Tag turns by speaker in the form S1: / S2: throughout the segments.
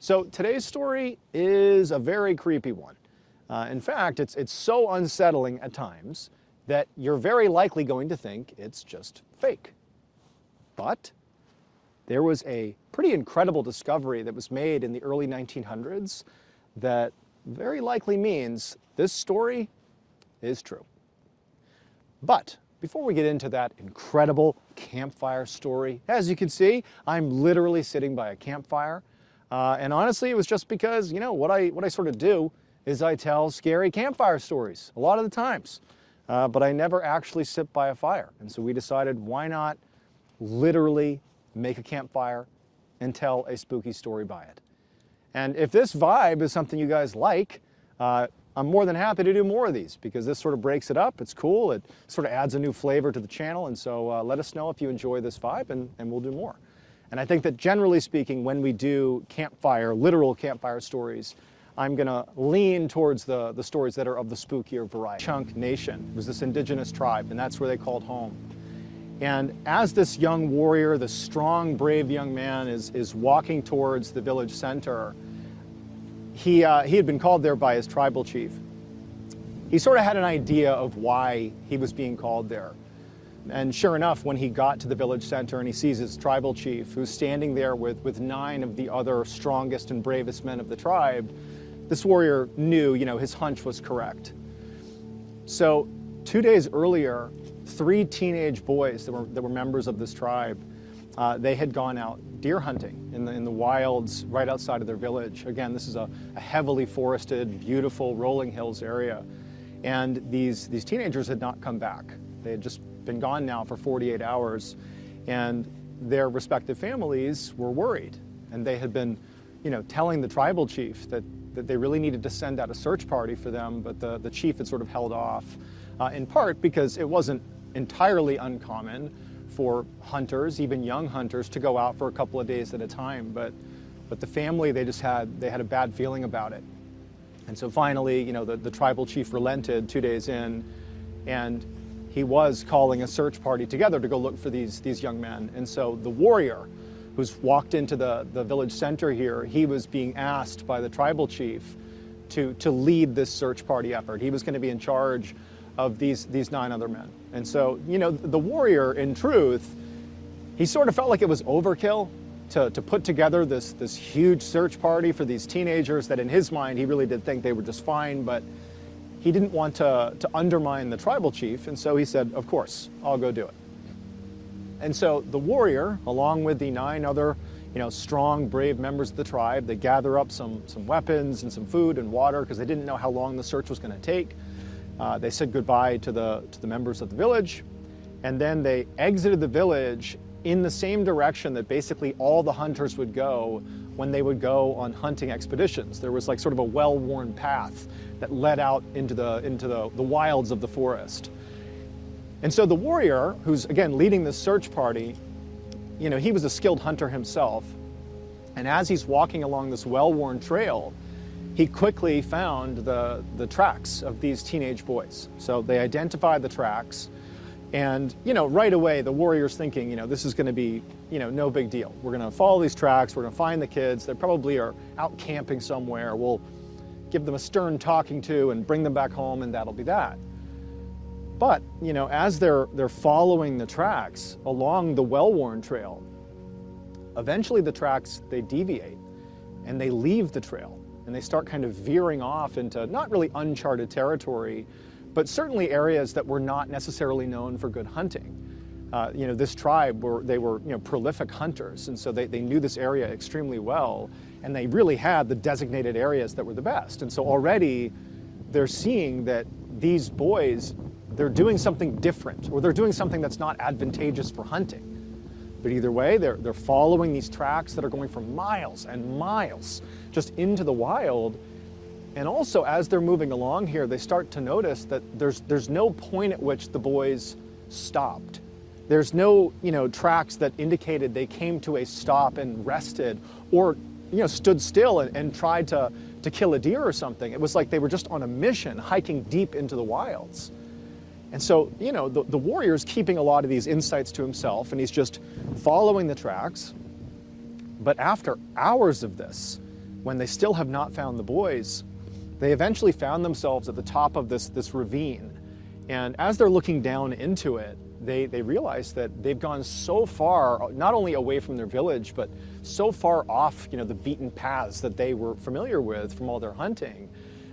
S1: So today's story is a very creepy one. In fact, it's so unsettling at times that you're very likely going to think it's just fake. But there was a pretty incredible discovery that was made in the early 1900s that very likely means this story is true. But before we get into that incredible campfire story, as you can see, I'm literally sitting by a campfire. And honestly, it was just because, what I sort of do is I tell scary campfire stories a lot of the times. But I never actually sit by a fire. And so we decided, why not literally make a campfire and tell a spooky story by it? And if this vibe is something you guys like, I'm more than happy to do more of these because this sort of breaks it up. It's cool. It sort of adds a new flavor to the channel. And so let us know if you enjoy this vibe and we'll do more. And I think that generally speaking, when we do campfire, literal campfire stories, I'm gonna lean towards the stories that are of the spookier variety. Chunk Nation was this indigenous tribe, and that's where they called home. And as this young warrior, this strong, brave young man is walking towards the village center, he had been called there by his tribal chief. He sort of had an idea of why he was being called there. And sure enough, when he got to the village center and he sees his tribal chief, who's standing there with 9 of the other strongest and bravest men of the tribe, this warrior knew, his hunch was correct. So 2 days earlier, 3 teenage boys that were members of this tribe, they had gone out deer hunting in the wilds right outside of their village. Again, this is a heavily forested, beautiful rolling hills area. And these teenagers had not come back. They had just been gone now for 48 hours, and their respective families were worried. And they had been, telling the tribal chief that they really needed to send out a search party for them, but the chief had sort of held off, in part because it wasn't entirely uncommon for hunters, even young hunters, to go out for a couple of days at a time. But the family, they had a bad feeling about it. And so finally, the tribal chief relented 2 days in, and he was calling a search party together to go look for these young men. And so the warrior who's walked into the village center here, he was being asked by the tribal chief to lead this search party effort. He was going to be in charge of these 9 other men. And so, the warrior, in truth, he sort of felt like it was overkill to put together this huge search party for these teenagers that in his mind, he really did think they were just fine, but he didn't want to undermine the tribal chief, and so he said, of course, I'll go do it. And so the warrior, along with the 9 other, strong, brave members of the tribe, they gather up some weapons and some food and water because they didn't know how long the search was going to take. They said goodbye to the members of the village, and then they exited the village in the same direction that basically all the hunters would go when they would go on hunting expeditions. There was like sort of a well-worn path that led out into the wilds of the forest. And so the warrior, who's again leading this search party, he was a skilled hunter himself. And as he's walking along this well-worn trail, he quickly found the tracks of these teenage boys. So they identified the tracks. And, right away, the warrior's thinking, this is going to be, no big deal. We're going to follow these tracks. We're going to find the kids. They probably are out camping somewhere. We'll give them a stern talking to and bring them back home, and that'll be that. But, as they're following the tracks along the well-worn trail, eventually the tracks, they deviate and they leave the trail and they start kind of veering off into not really uncharted territory, but certainly areas that were not necessarily known for good hunting. This tribe they were prolific hunters, and so they knew this area extremely well, and they really had the designated areas that were the best. And so already they're seeing that these boys, they're doing something different, or they're doing something that's not advantageous for hunting. But either way, they're following these tracks that are going for miles and miles just into the wild. And also, as they're moving along here, they start to notice that there's no point at which the boys stopped. There's no, tracks that indicated they came to a stop and rested, or, stood still and tried to kill a deer or something. It was like they were just on a mission, hiking deep into the wilds. And so, the warrior's keeping a lot of these insights to himself, and he's just following the tracks. But after hours of this, when they still have not found the boys, they eventually found themselves at the top of this ravine. And as they're looking down into it, they realize that they've gone so far, not only away from their village, but so far off, the beaten paths that they were familiar with from all their hunting,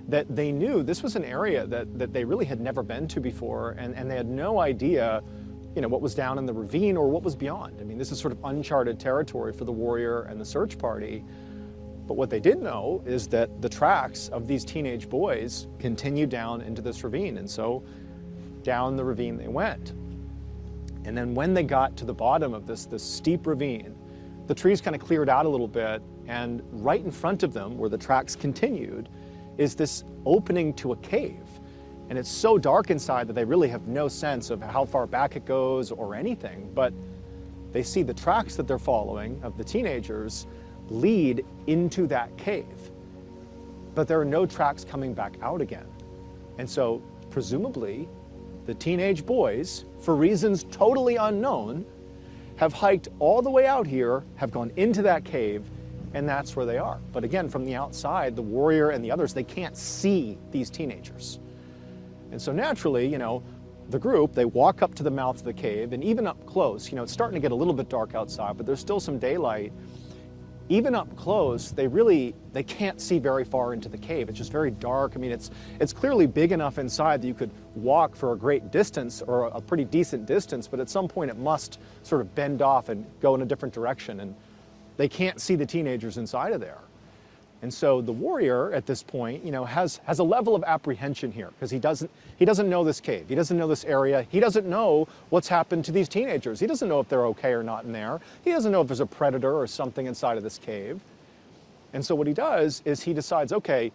S1: that they knew this was an area that they really had never been to before, and they had no idea, what was down in the ravine or what was beyond. I mean, this is sort of uncharted territory for the warrior and the search party. But what they did know is that the tracks of these teenage boys continued down into this ravine, and so down the ravine they went. And then when they got to the bottom of this steep ravine, the trees kind of cleared out a little bit, and right in front of them, where the tracks continued, is this opening to a cave. And it's so dark inside that they really have no sense of how far back it goes or anything, but they see the tracks that they're following of the teenagers lead into that cave. But there are no tracks coming back out again. And so, presumably, the teenage boys, for reasons totally unknown, have hiked all the way out here, have gone into that cave, and that's where they are. But again, from the outside, the warrior and the others, they can't see these teenagers. And so naturally, the group, they walk up to the mouth of the cave, and even up close, it's starting to get a little bit dark outside, but there's still some daylight. Even up close, they can't see very far into the cave. It's just very dark. I mean, it's clearly big enough inside that you could walk for a great distance, or a pretty decent distance, but at some point it must sort of bend off and go in a different direction, and they can't see the teenagers inside of there. And so the warrior at this point, has a level of apprehension here, because he doesn't know this cave. He doesn't know this area. He doesn't know what's happened to these teenagers. He doesn't know if they're okay or not in there. He doesn't know if there's a predator or something inside of this cave. And so what he does is he decides, okay,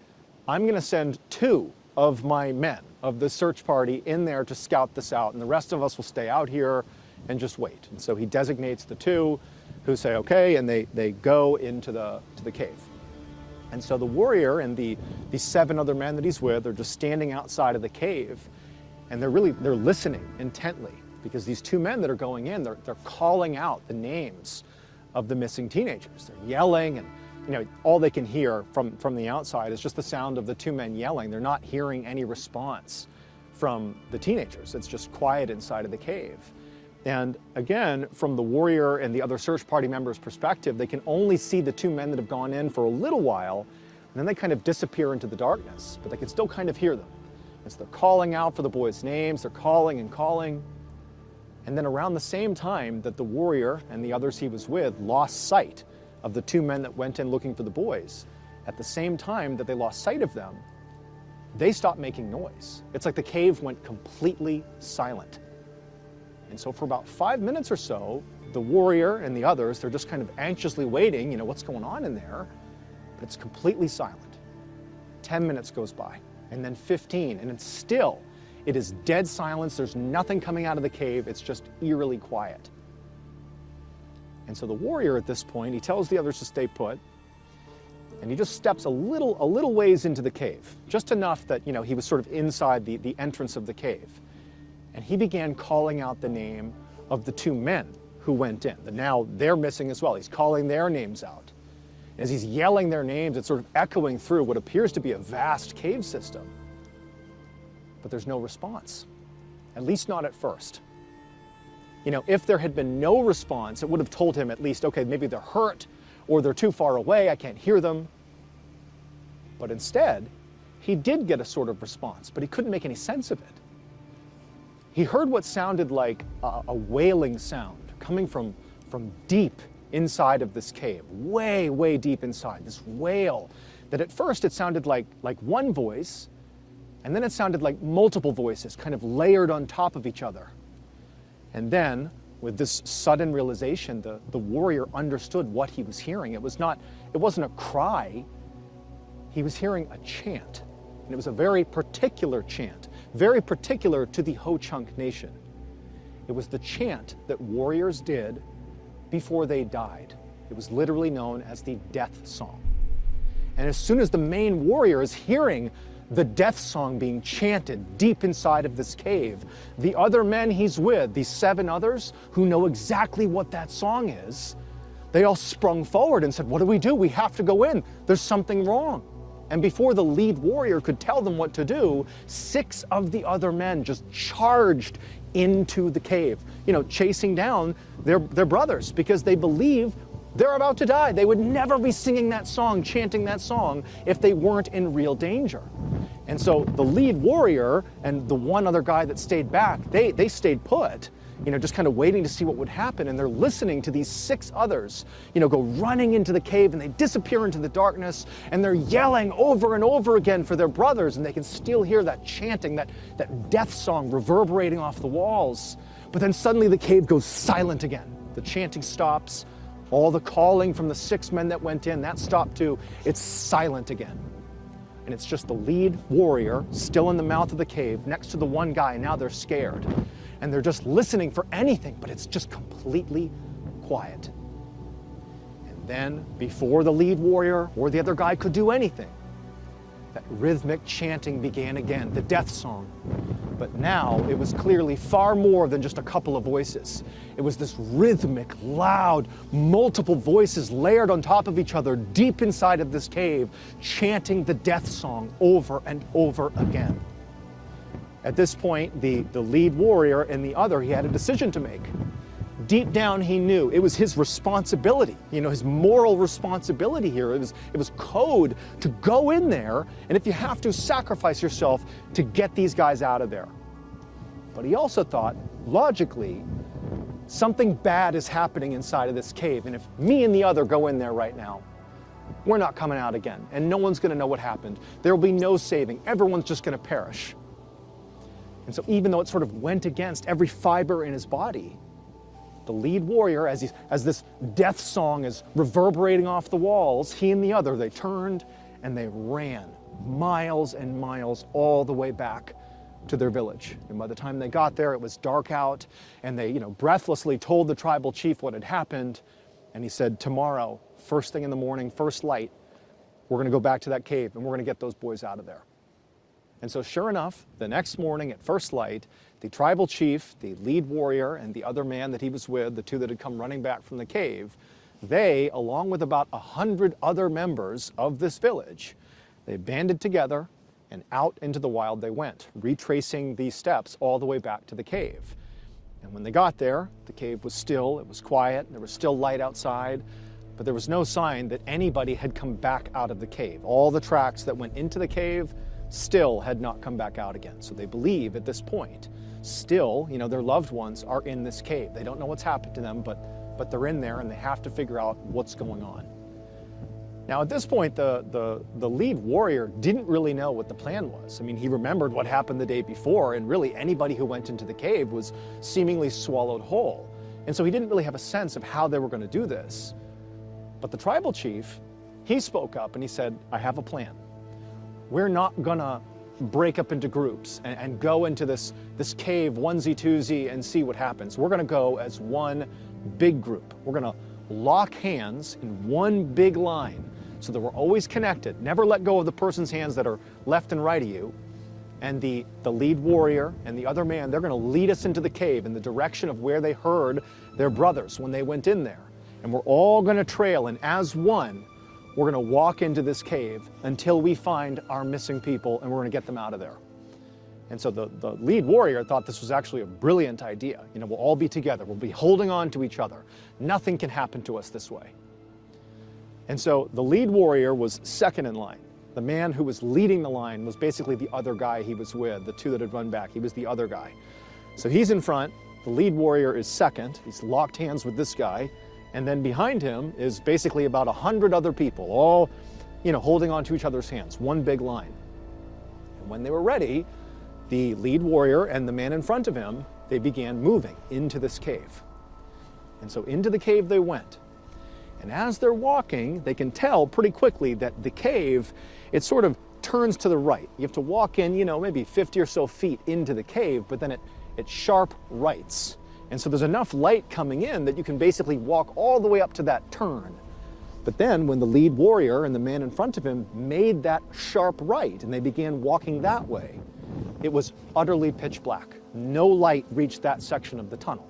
S1: I'm going to send 2 of my men of the search party in there to scout this out, and the rest of us will stay out here and just wait. And so he designates the 2 who say okay, and they go into the cave. And so the warrior and the 7 other men that he's with are just standing outside of the cave, and they're listening intently, because these 2 men that are going in, they're calling out the names of the missing teenagers. They're yelling, and all they can hear from the outside is just the sound of the 2 men yelling. They're not hearing any response from the teenagers. It's just quiet inside of the cave. And again, from the warrior and the other search party members' perspective, they can only see the 2 men that have gone in for a little while, and then they kind of disappear into the darkness, but they can still kind of hear them. As they're calling out for the boys' names, they're calling and calling. And then around the same time that the warrior and the others he was with lost sight of the 2 men that went in looking for the boys, at the same time that they lost sight of them, they stopped making noise. It's like the cave went completely silent. And so for about 5 minutes or so, the warrior and the others, they're just kind of anxiously waiting, what's going on in there, but it's completely silent. 10 minutes goes by, and then 15, and it is dead silence. There's nothing coming out of the cave. It's just eerily quiet. And so the warrior at this point, he tells the others to stay put, and he just steps a little ways into the cave, just enough that, he was sort of inside the entrance of the cave. And he began calling out the name of the 2 men who went in. Now they're missing as well. He's calling their names out. As he's yelling their names, it's sort of echoing through what appears to be a vast cave system. But there's no response, at least not at first. If there had been no response, it would have told him at least, okay, maybe they're hurt, or they're too far away, I can't hear them. But instead, he did get a sort of response, but he couldn't make any sense of it. He heard what sounded like a wailing sound coming from deep inside of this cave, way, way deep inside, this wail that at first it sounded like one voice, and then it sounded like multiple voices kind of layered on top of each other. And then, with this sudden realization, the warrior understood what he was hearing. It wasn't a cry, he was hearing a chant. And it was a very particular chant, very particular to the Ho-Chunk Nation. It was the chant that warriors did before they died. It was literally known as the death song. And as soon as the main warrior is hearing the death song being chanted deep inside of this cave, the other men he's with, these 7 others who know exactly what that song is, they all sprung forward and said, "What do we do? We have to go in. There's something wrong." And before the lead warrior could tell them what to do, 6 of the other men just charged into the cave, chasing down their brothers, because they believe they're about to die. They would never be singing that song, chanting that song, if they weren't in real danger. And so the lead warrior and the one other guy that stayed back, they stayed put, just kind of waiting to see what would happen. And they're listening to these 6 others, go running into the cave, and they disappear into the darkness, and they're yelling over and over again for their brothers, and they can still hear that chanting, that death song reverberating off the walls. But then suddenly the cave goes silent again. The chanting stops. All the calling from the 6 men that went in, that stopped too. It's silent again. And it's just the lead warrior still in the mouth of the cave next to the one guy. Now they're scared. And they're just listening for anything, but it's just completely quiet. And then, before the lead warrior or the other guy could do anything, that rhythmic chanting began again, the death song. But now it was clearly far more than just a couple of voices. It was this rhythmic, loud, multiple voices layered on top of each other deep inside of this cave, chanting the death song over and over again. At this point, the lead warrior and the other, he had a decision to make. Deep down, he knew it was his responsibility, his moral responsibility here. It was code to go in there, and if you have to, sacrifice yourself to get these guys out of there. But he also thought, logically, something bad is happening inside of this cave, and if me and the other go in there right now, we're not coming out again, and no one's going to know what happened. There will be no saving. Everyone's just going to perish. And so even though it sort of went against every fiber in his body, the lead warrior, as this death song is reverberating off the walls, he and the other, they turned and they ran miles and miles all the way back to their village. And by the time they got there, it was dark out, and they, breathlessly told the tribal chief what had happened. And he said, "Tomorrow, first thing in the morning, first light, we're going to go back to that cave and we're going to get those boys out of there." And so sure enough, the next morning at first light, the tribal chief, the lead warrior, and the other man that he was with, the 2 that had come running back from the cave, they, along with about 100 other members of this village, they banded together and out into the wild they went, retracing these steps all the way back to the cave. And when they got there, the cave was still, it was quiet, there was still light outside, but there was no sign that anybody had come back out of the cave. All the tracks that went into the cave still had not come back out again. So they believe at this point, still, their loved ones are in this cave. They don't know what's happened to them, but they're in there and they have to figure out what's going on. Now at this point, the lead warrior didn't really know what the plan was. I mean, he remembered what happened the day before, and really anybody who went into the cave was seemingly swallowed whole. And so he didn't really have a sense of how they were going to do this. But the tribal chief, he spoke up and he said, "I have a plan. We're not gonna break up into groups and go into this cave onesie-twosie and see what happens. We're gonna go as one big group. We're gonna lock hands in one big line so that we're always connected. Never let go of the person's hands that are left and right of you. And the lead warrior and the other man, they're gonna lead us into the cave in the direction of where they heard their brothers when they went in there. And we're all gonna trail, and as one, we're going to walk into this cave until we find our missing people, and we're going to get them out of there." And so the lead warrior thought this was actually a brilliant idea. We'll all be together. We'll be holding on to each other. Nothing can happen to us this way. And so the lead warrior was second in line. The man who was leading the line was basically the other guy he was with, the 2 that had run back. He was the other guy. So he's in front. The lead warrior is second. He's locked hands with this guy. And then behind him is basically about 100 other people, all, holding onto each other's hands, one big line. And when they were ready, the lead warrior and the man in front of him, they began moving into this cave. And so into the cave they went. And as they're walking, they can tell pretty quickly that the cave, it sort of turns to the right. You have to walk in, maybe 50 or so feet into the cave, but then it sharp rights. And so there's enough light coming in that you can basically walk all the way up to that turn. But then when the lead warrior and the man in front of him made that sharp right and they began walking that way, it was utterly pitch black. No light reached that section of the tunnel.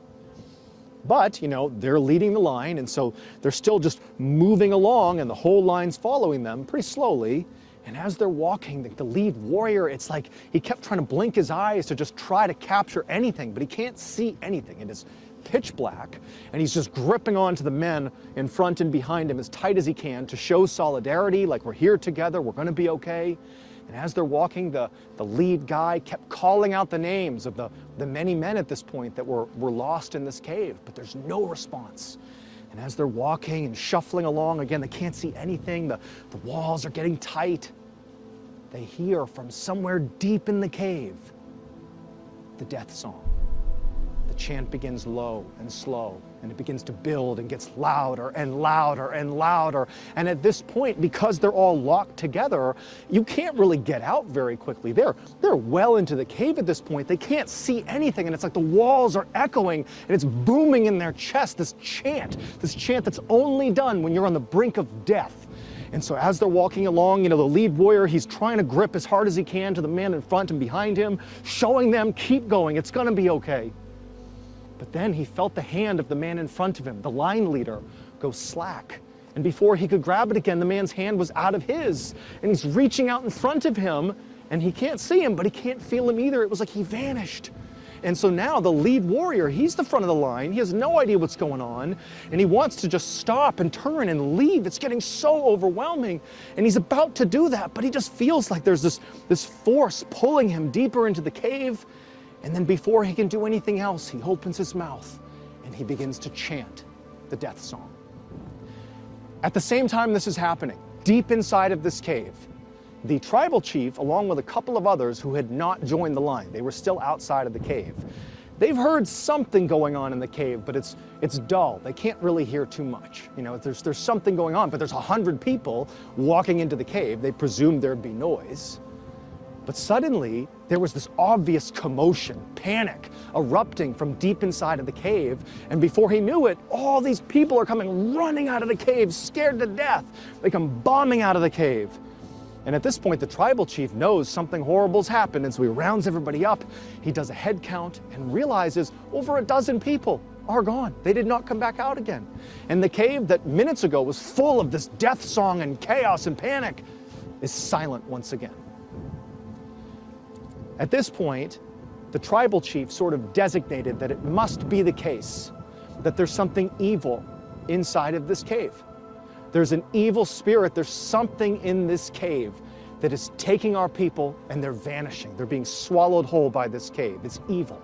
S1: But, they're leading the line, and so they're still just moving along, and the whole line's following them pretty slowly. And as they're walking, the lead warrior, it's like he kept trying to blink his eyes to just try to capture anything, but he can't see anything. It is pitch black, and he's just gripping onto the men in front and behind him as tight as he can to show solidarity, like we're here together, we're going to be okay. And as they're walking, the lead guy kept calling out the names of the many men at this point that were lost in this cave, but there's no response. And as they're walking and shuffling along, again, they can't see anything, the walls are getting tight. They hear from somewhere deep in the cave the death song. The chant begins low and slow, and it begins to build and gets louder and louder and louder. And at this point, because they're all locked together, you can't really get out very quickly. They're well into the cave at this point. They can't see anything, and it's like the walls are echoing, and it's booming in their chest, this chant that's only done when you're on the brink of death. And so as they're walking along, the lead warrior, he's trying to grip as hard as he can to the man in front and behind him, showing them, keep going, it's gonna be okay. But then he felt the hand of the man in front of him, the line leader, go slack. And before he could grab it again, the man's hand was out of his. And he's reaching out in front of him, and he can't see him, but he can't feel him either. It was like he vanished. And so now the lead warrior, he's the front of the line. He has no idea what's going on, and he wants to just stop and turn and leave. It's getting so overwhelming. And he's about to do that, but he just feels like there's this force pulling him deeper into the cave. And then before he can do anything else, he opens his mouth and he begins to chant the death song. At the same time this is happening, deep inside of this cave, the tribal chief, along with a couple of others who had not joined the line, they were still outside of the cave. They've heard something going on in the cave, but it's dull. They can't really hear too much. There's something going on, but there's 100 people walking into the cave. They presumed there'd be noise. But suddenly, there was this obvious commotion, panic, erupting from deep inside of the cave. And before he knew it, all these people are coming running out of the cave, scared to death. They come bombing out of the cave. And at this point, the tribal chief knows something horrible's happened, and so he rounds everybody up. He does a head count and realizes over a dozen people are gone. They did not come back out again. And the cave that minutes ago was full of this death song and chaos and panic is silent once again. At this point, the tribal chief sort of designated that it must be the case that there's something evil inside of this cave. There's an evil spirit, there's something in this cave that is taking our people and they're vanishing. They're being swallowed whole by this cave. It's evil.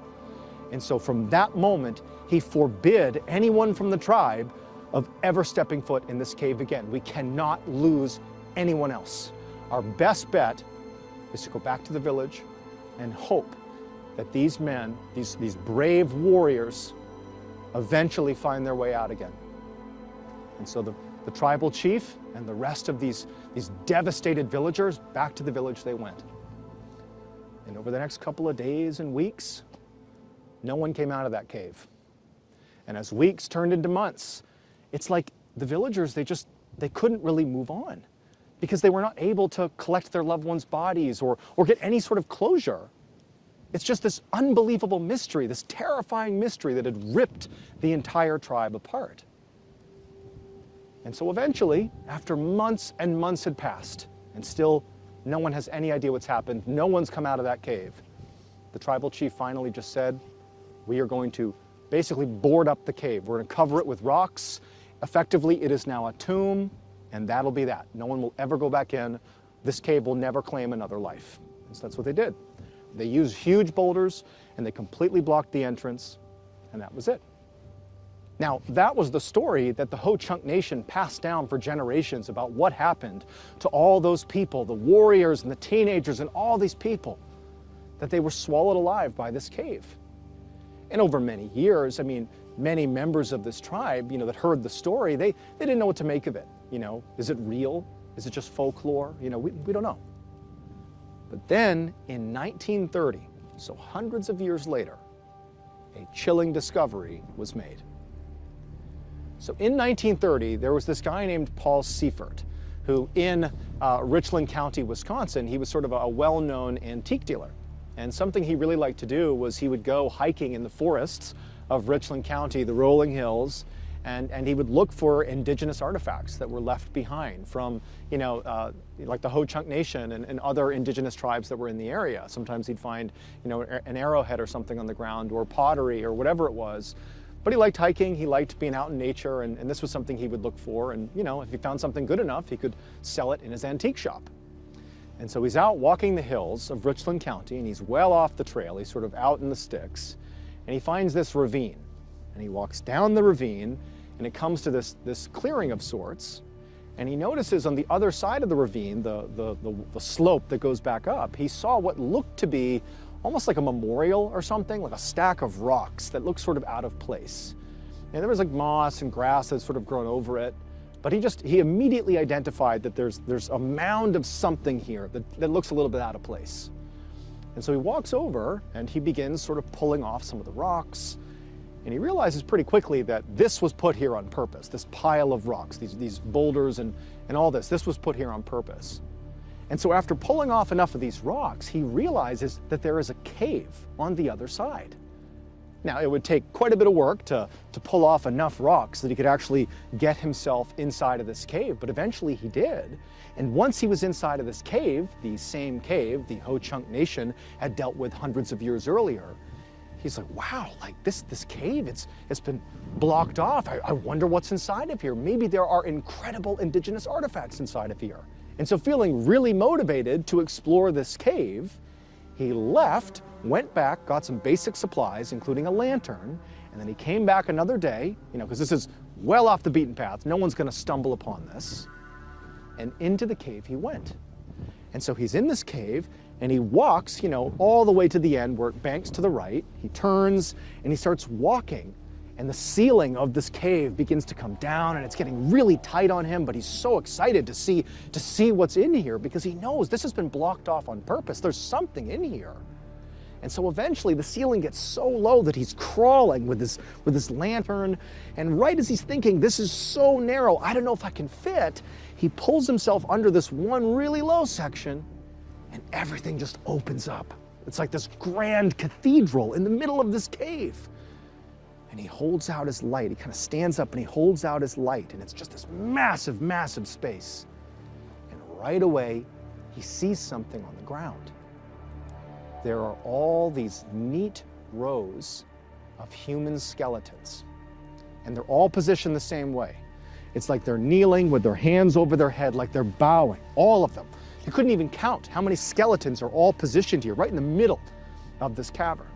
S1: And so from that moment, he forbid anyone from the tribe of ever stepping foot in this cave again. We cannot lose anyone else. Our best bet is to go back to the village and hope that these men, these brave warriors, eventually find their way out again. And so the tribal chief and the rest of these devastated villagers, back to the village they went. And over the next couple of days and weeks, no one came out of that cave. And as weeks turned into months, it's like the villagers, they couldn't really move on because they were not able to collect their loved ones' bodies or get any sort of closure. It's just this unbelievable mystery, this terrifying mystery that had ripped the entire tribe apart. And so eventually, after months and months had passed, and still no one has any idea what's happened, no one's come out of that cave, the tribal chief finally just said, we are going to basically board up the cave. We're going to cover it with rocks. Effectively, it is now a tomb, and that'll be that. No one will ever go back in. This cave will never claim another life. And so that's what they did. They used huge boulders, and they completely blocked the entrance, and that was it. Now, that was the story that the Ho-Chunk Nation passed down for generations about what happened to all those people, the warriors and the teenagers and all these people, that they were swallowed alive by this cave. And over many years, many members of this tribe, that heard the story, they didn't know what to make of it. Is it real? Is it just folklore? We don't know. But then in 1930, so hundreds of years later, a chilling discovery was made. So in 1930, there was this guy named Paul Seifert, who in Richland County, Wisconsin, he was sort of a well-known antique dealer. And something he really liked to do was he would go hiking in the forests of Richland County, the rolling hills, and he would look for indigenous artifacts that were left behind from, like the Ho-Chunk Nation and other indigenous tribes that were in the area. Sometimes he'd find, an arrowhead or something on the ground, or pottery or whatever it was. But he liked hiking, he liked being out in nature, and this was something he would look for. And, if he found something good enough, he could sell it in his antique shop. And so he's out walking the hills of Richland County, and he's well off the trail. He's sort of out in the sticks, and he finds this ravine. And he walks down the ravine, and it comes to this clearing of sorts. And he notices on the other side of the ravine, the slope that goes back up, he saw what looked to be almost like a memorial or something, like a stack of rocks that looked sort of out of place. And there was like moss and grass that had sort of grown over it. But he immediately identified that there's a mound of something here that looks a little bit out of place. And so he walks over and he begins sort of pulling off some of the rocks. And he realizes pretty quickly that this was put here on purpose, this pile of rocks, these boulders and all this was put here on purpose. And so after pulling off enough of these rocks, he realizes that there is a cave on the other side. Now, it would take quite a bit of work to pull off enough rocks that he could actually get himself inside of this cave, but eventually he did. And once he was inside of this cave, the same cave the Ho-Chunk Nation had dealt with hundreds of years earlier, he's like, wow, like this cave, it's been blocked off. I wonder what's inside of here. Maybe there are incredible indigenous artifacts inside of here. And so feeling really motivated to explore this cave, he left, went back, got some basic supplies, including a lantern, and then he came back another day, because this is well off the beaten path. No one's going to stumble upon this. And into the cave he went. And so he's in this cave, and he walks, all the way to the end where it banks to the right. He turns, and he starts walking. And the ceiling of this cave begins to come down, and it's getting really tight on him, but he's so excited to see what's in here because he knows this has been blocked off on purpose. There's something in here. And so eventually the ceiling gets so low that he's crawling with his lantern, and right as he's thinking, this is so narrow, I don't know if I can fit, he pulls himself under this one really low section, and everything just opens up. It's like this grand cathedral in the middle of this cave. And he holds out his light. He kind of stands up and he holds out his light, and it's just this massive, massive space. And right away, he sees something on the ground. There are all these neat rows of human skeletons, and they're all positioned the same way. It's like they're kneeling with their hands over their head, like they're bowing, all of them. You couldn't even count how many skeletons are all positioned here, right in the middle of this cavern.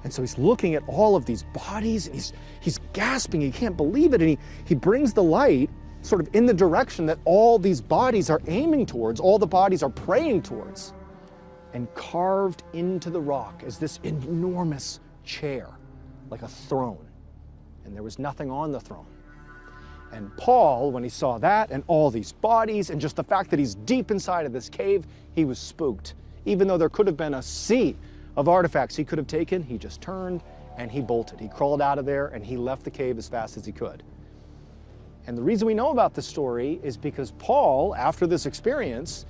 S1: And so he's looking at all of these bodies, and he's gasping, he can't believe it, and he brings the light sort of in the direction that all these bodies are aiming towards, all the bodies are praying towards. And carved into the rock is this enormous chair, like a throne. And there was nothing on the throne. And Paul, when he saw that and all these bodies and just the fact that he's deep inside of this cave, he was spooked. Even though there could have been a sea of artifacts he could have taken, he just turned and he bolted. He crawled out of there and he left the cave as fast as he could. And the reason we know about this story is because Paul, after this experience,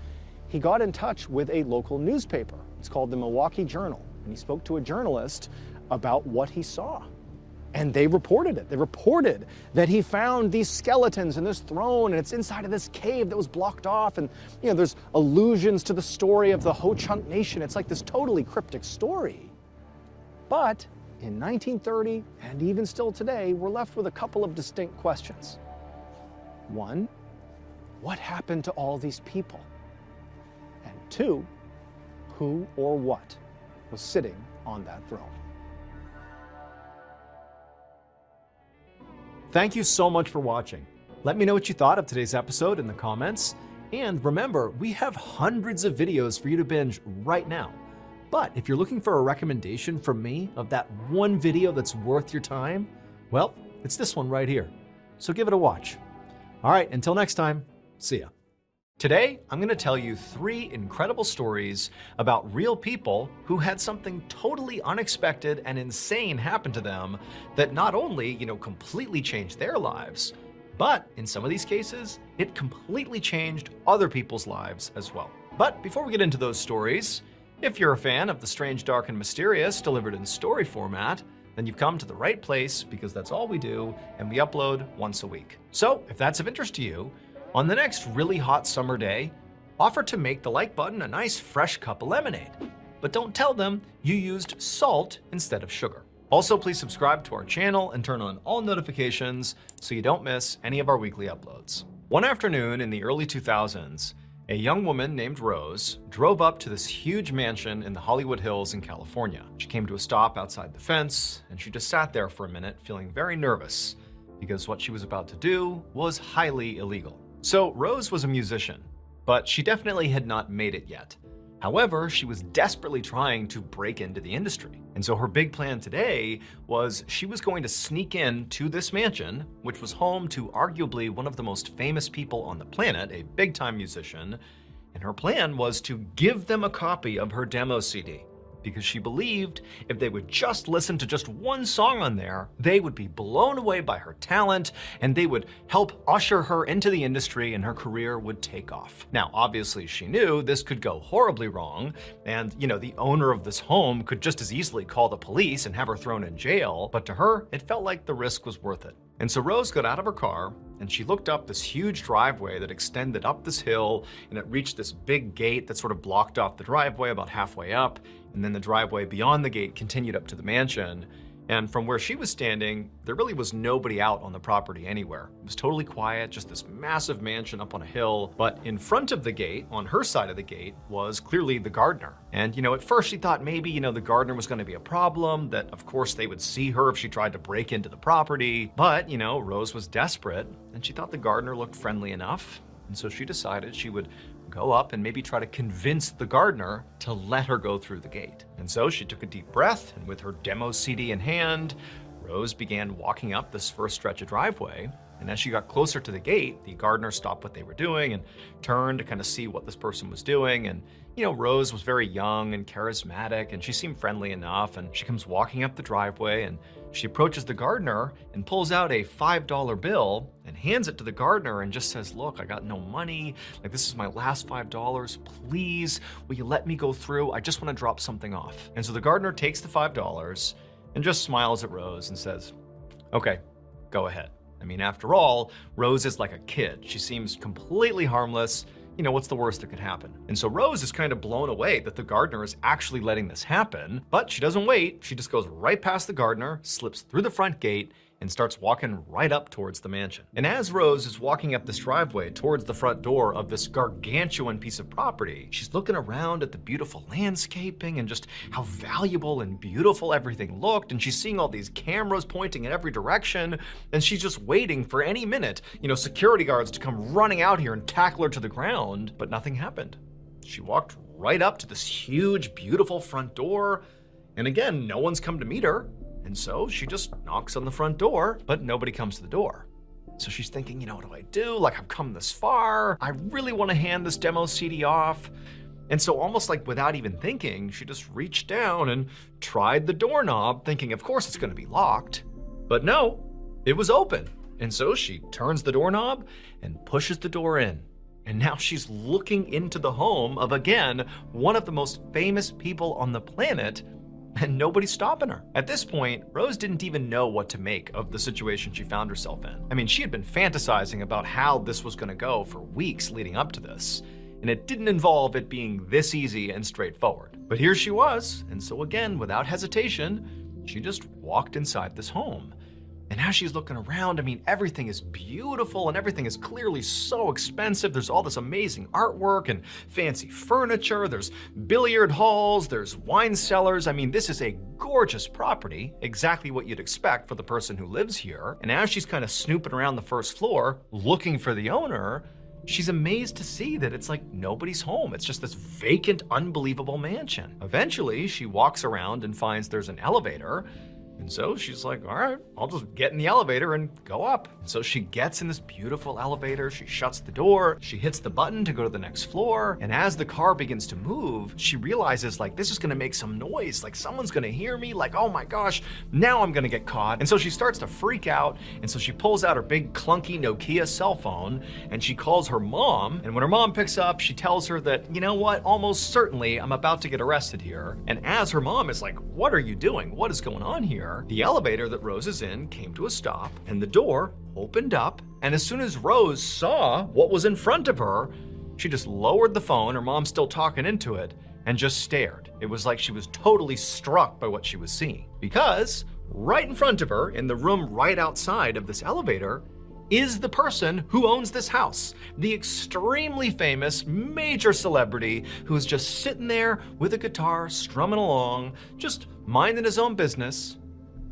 S1: he got in touch with a local newspaper. It's called the Milwaukee Journal. And he spoke to a journalist about what he saw. And they reported it. They reported that he found these skeletons in this throne, and it's inside of this cave that was blocked off. And there's allusions to the story of the Ho-Chunk Nation. It's like this totally cryptic story. But in 1930, and even still today, we're left with a couple of distinct questions. One, what happened to all these people? And two, who or what was sitting on that throne? Thank you so much for watching. Let me know what you thought of today's episode in the comments. And remember, we have hundreds of videos for you to binge right now. But if you're looking for a recommendation from me of that one video that's worth your time, well, it's this one right here. So give it a watch. All right, until next time, see ya. Today, I'm going to tell you 3 incredible stories about real people who had something totally unexpected and insane happen to them that not only, completely changed their lives, but in some of these cases, it completely changed other people's lives as well. But before we get into those stories,
S2: If you're a fan of the strange, dark, and mysterious delivered in story format, then you've come to the right place because that's all we do, and we upload once a week. So if that's of interest to you, on the next really hot summer day, offer to make the like button a nice fresh cup of lemonade. But don't tell them you used salt instead of sugar. Also, please subscribe to our channel and turn on all notifications so you don't miss any of our weekly uploads. One afternoon in the early 2000s, a young woman named Rose drove up to this huge mansion in the Hollywood Hills in California. She came to a stop outside the fence, and she just sat there for a minute feeling very nervous because what she was about to do was highly illegal. So Rose was a musician, but she definitely had not made it yet. However, she was desperately trying to break into the industry. And so her big plan today was she was going to sneak in to this mansion, which was home to arguably one of the most famous people on the planet, a big-time musician. And her plan was to give them a copy of her demo CD, because she believed if they would just listen to just one song on there, they would be blown away by her talent and they would help usher her into the industry and her career would take off. Now, obviously she knew this could go horribly wrong and, the owner of this home could just as easily call the police and have her thrown in jail, but to her, it felt like the risk was worth it. And so Rose got out of her car and she looked up this huge driveway that extended up this hill and it reached this big gate that sort of blocked off the driveway about halfway up. And then the driveway beyond the gate continued up to the mansion. And from where she was standing, there really was nobody out on the property anywhere. It was totally quiet, just this massive mansion up on a hill. But in front of the gate, on her side of the gate, was clearly the gardener. And, at first she thought maybe, the gardener was going to be a problem, that of course they would see her if she tried to break into the property. But, Rose was desperate and she thought the gardener looked friendly enough. And so she decided she would go up and maybe try to convince the gardener to let her go through the gate. And so she took a deep breath, and with her demo CD in hand, Rose began walking up this first stretch of driveway. And as she got closer to the gate, the gardener stopped what they were doing and turned to kind of see what this person was doing. And, Rose was very young and charismatic, and she seemed friendly enough. And she comes walking up the driveway, and she approaches the gardener and pulls out a $5 bill and hands it to the gardener and just says, "Look, I got no money. This is my last $5. Please, will you let me go through? I just want to drop something off." And so the gardener takes the $5 and just smiles at Rose and says, "Okay, go ahead." After all, Rose is like a kid. She seems completely harmless. What's the worst that could happen? And so Rose is kind of blown away that the gardener is actually letting this happen, but she doesn't wait. She just goes right past the gardener, slips through the front gate, and starts walking right up towards the mansion. And as Rose is walking up this driveway towards the front door of this gargantuan piece of property, she's looking around at the beautiful landscaping and just how valuable and beautiful everything looked. And she's seeing all these cameras pointing in every direction. And she's just waiting for any minute, security guards to come running out here and tackle her to the ground. But nothing happened. She walked right up to this huge, beautiful front door. And again, no one's come to meet her. And so she just knocks on the front door, but nobody comes to the door. So she's thinking, what do I do? I've come this far. I really want to hand this demo CD off. And so almost without even thinking, she just reached down and tried the doorknob, thinking, of course it's going to be locked. But no, it was open. And so she turns the doorknob and pushes the door in. And now she's looking into the home of, again, one of the most famous people on the planet, and nobody's stopping her. At this point, Rose didn't even know what to make of the situation she found herself in. She had been fantasizing about how this was going to go for weeks leading up to this, and it didn't involve it being this easy and straightforward. But here she was, and so again, without hesitation, she just walked inside this home. And as she's looking around, everything is beautiful and everything is clearly so expensive. There's all this amazing artwork and fancy furniture. There's billiard halls, there's wine cellars. This is a gorgeous property, exactly what you'd expect for the person who lives here. And as she's kind of snooping around the first floor, looking for the owner, she's amazed to see that it's nobody's home. It's just this vacant, unbelievable mansion. Eventually, she walks around and finds there's an elevator. And so she's like, all right, I'll just get in the elevator and go up. And so she gets in this beautiful elevator, she shuts the door, she hits the button to go to the next floor. And as the car begins to move, she realizes like, this is gonna make some noise, like someone's gonna hear me, like, oh my gosh, now I'm gonna get caught. And so she starts to freak out. And so she pulls out her big clunky Nokia cell phone and she calls her mom. And when her mom picks up, she tells her that, you know what, almost certainly I'm about to get arrested here. And as her mom is like, what are you doing? What is going on here? The elevator that Rose is in came to a stop and the door opened up. And as soon as Rose saw what was in front of her, she just lowered the phone, her mom's still talking into it, and just stared. It was like she was totally struck by what she was seeing. Because right in front of her, in the room right outside of this elevator, is the person who owns this house. The extremely famous major celebrity who's just sitting there with a guitar, strumming along, just minding his own business.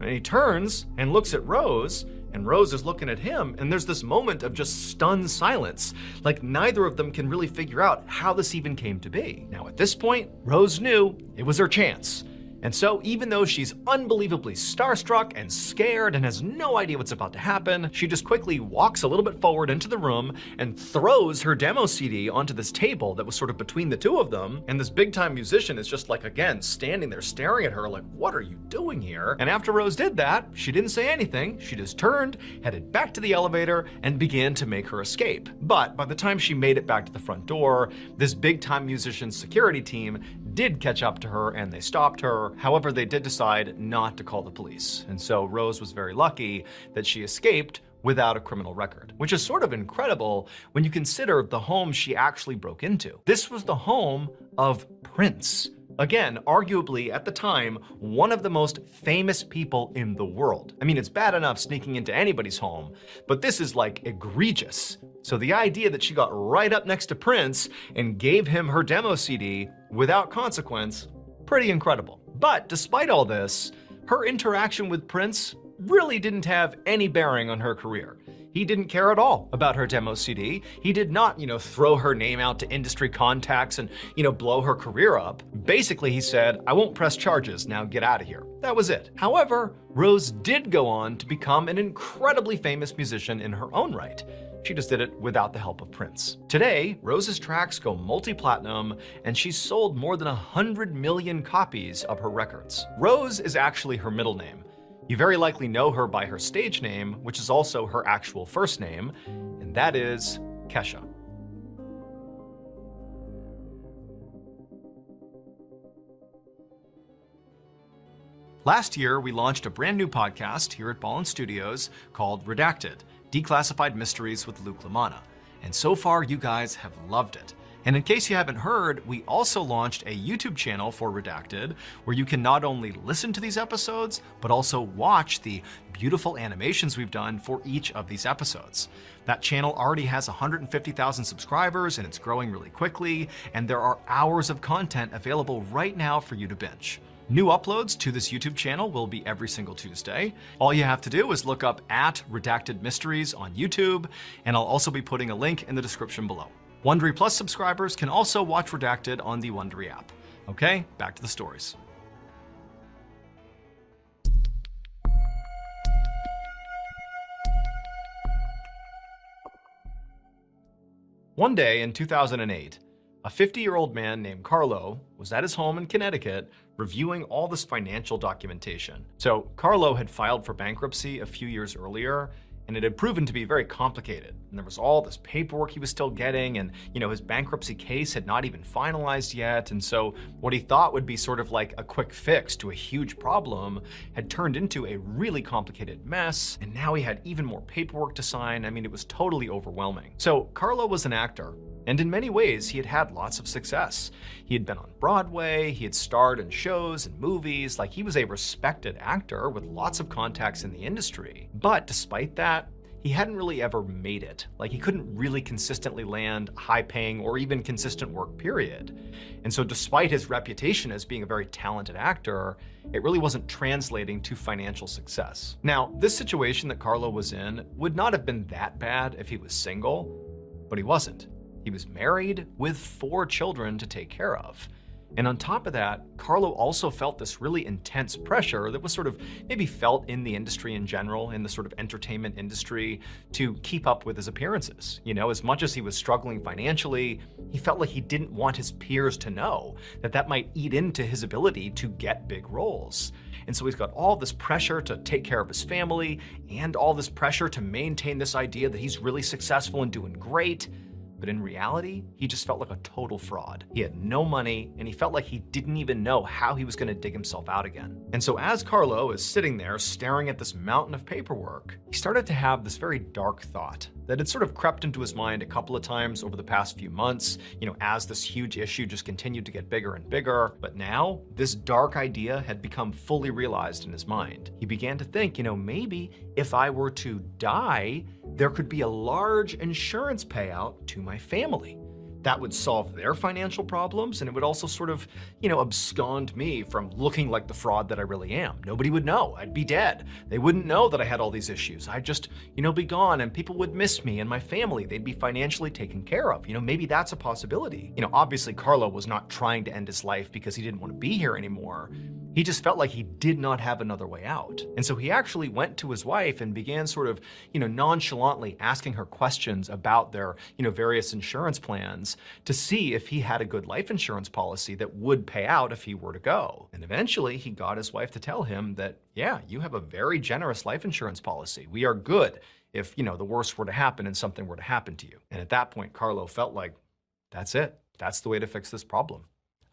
S2: And he turns and looks at Rose, and Rose is looking at him, and there's this moment of just stunned silence. Like neither of them can really figure out how this even came to be. Now at this point, Rose knew it was her chance. And so even though she's unbelievably starstruck and scared and has no idea what's about to happen, she just quickly walks a little bit forward into the room and throws her demo CD onto this table that was sort of between the two of them. And this big time musician is just like, again, standing there staring at her like, what are you doing here? And after Rose did that, she didn't say anything. She just turned, headed back to the elevator and began to make her escape. But by the time she made it back to the front door, this big time musician's security team did catch up to her and they stopped her. However, they did decide not to call the police. And so Rose was very lucky that she escaped without a criminal record, which is sort of incredible when you consider the home she actually broke into. This was the home of Prince. Again, arguably at the time, one of the most famous people in the world. I mean, it's bad enough sneaking into anybody's home, but this is like egregious. So the idea that she got right up next to Prince and gave him her demo CD without consequence, pretty incredible. But despite all this, her interaction with Prince really didn't have any bearing on her career. He didn't care at all about her demo CD. He did not, throw her name out to industry contacts and, blow her career up. Basically, he said, I won't press charges, now get out of here. That was it. However, Rose did go on to become an incredibly famous musician in her own right. She just did it without the help of Prince. Today, Rose's tracks go multi-platinum, and she's sold more than 100 million copies of her records. Rose is actually her middle name. You very likely know her by her stage name, which is also her actual first name, and that is Kesha. Last year, we launched a brand new podcast here at Mrballen Studios called Redacted, Declassified Mysteries with Luke LaManna. And so far, you guys have loved it. And in case you haven't heard, we also launched a YouTube channel for Redacted, where you can not only listen to these episodes, but also watch the beautiful animations we've done for each of these episodes. That channel already has 150,000 subscribers, and it's growing really quickly, and there are hours of content available right now for you to binge. New uploads to this YouTube channel will be every single Tuesday. All you have to do is look up @Redacted Mysteries on YouTube, and I'll also be putting a link in the description below. Wondery Plus subscribers can also watch Redacted on the Wondery app. Okay, back to the stories. One day in 2008, a 50-year-old man named Carlo was at his home in Connecticut reviewing all this financial documentation. So Carlo had filed for bankruptcy a few years earlier, and it had proven to be very complicated. And there was all this paperwork he was still getting, and his bankruptcy case had not even finalized yet. And so what he thought would be sort of like a quick fix to a huge problem had turned into a really complicated mess. And now he had even more paperwork to sign. I mean, it was totally overwhelming. So Carlo was an actor, and in many ways, he had had lots of success. He had been on Broadway, he had starred in shows and movies, like he was a respected actor with lots of contacts in the industry. But despite that, he hadn't really ever made it. Like he couldn't really consistently land high-paying or even consistent work, period. And so despite his reputation as being a very talented actor, it really wasn't translating to financial success. Now, this situation that Carlo was in would not have been that bad if he was single, but he wasn't. He was married with 4 children to take care of. And on top of that, Carlo also felt this really intense pressure that was sort of maybe felt in the industry in general, in the sort of entertainment industry, to keep up with his appearances. You know, as much as he was struggling financially, he felt like he didn't want his peers to know that that might eat into his ability to get big roles. And so he's got all this pressure to take care of his family and all this pressure to maintain this idea that he's really successful and doing great. But in reality, he just felt like a total fraud. He had no money, and he felt like he didn't even know how he was going to dig himself out again. And so as Carlo is sitting there staring at this mountain of paperwork, he started to have this very dark thought that had sort of crept into his mind a couple of times over the past few months, you know, as this huge issue just continued to get bigger and bigger. But now, this dark idea had become fully realized in his mind. He began to think, you know, maybe if I were to die, there could be a large insurance payout to my family. That would solve their financial problems, and it would also sort of, you know, abscond me from looking like the fraud that I really am. Nobody would know. I'd be dead. They wouldn't know that I had all these issues. I'd just, you know, be gone, and people would miss me and my family. They'd be financially taken care of. You know, maybe that's a possibility. You know, obviously Carlo was not trying to end his life because he didn't want to be here anymore. He just felt like he did not have another way out. And so he actually went to his wife and began sort of, you know, nonchalantly asking her questions about their, you know, various insurance plans to see if he had a good life insurance policy that would pay out if he were to go. And eventually he got his wife to tell him that, yeah, you have a very generous life insurance policy. We are good if, you know, the worst were to happen and something were to happen to you. And at that point, Carlo felt like, that's it. That's the way to fix this problem.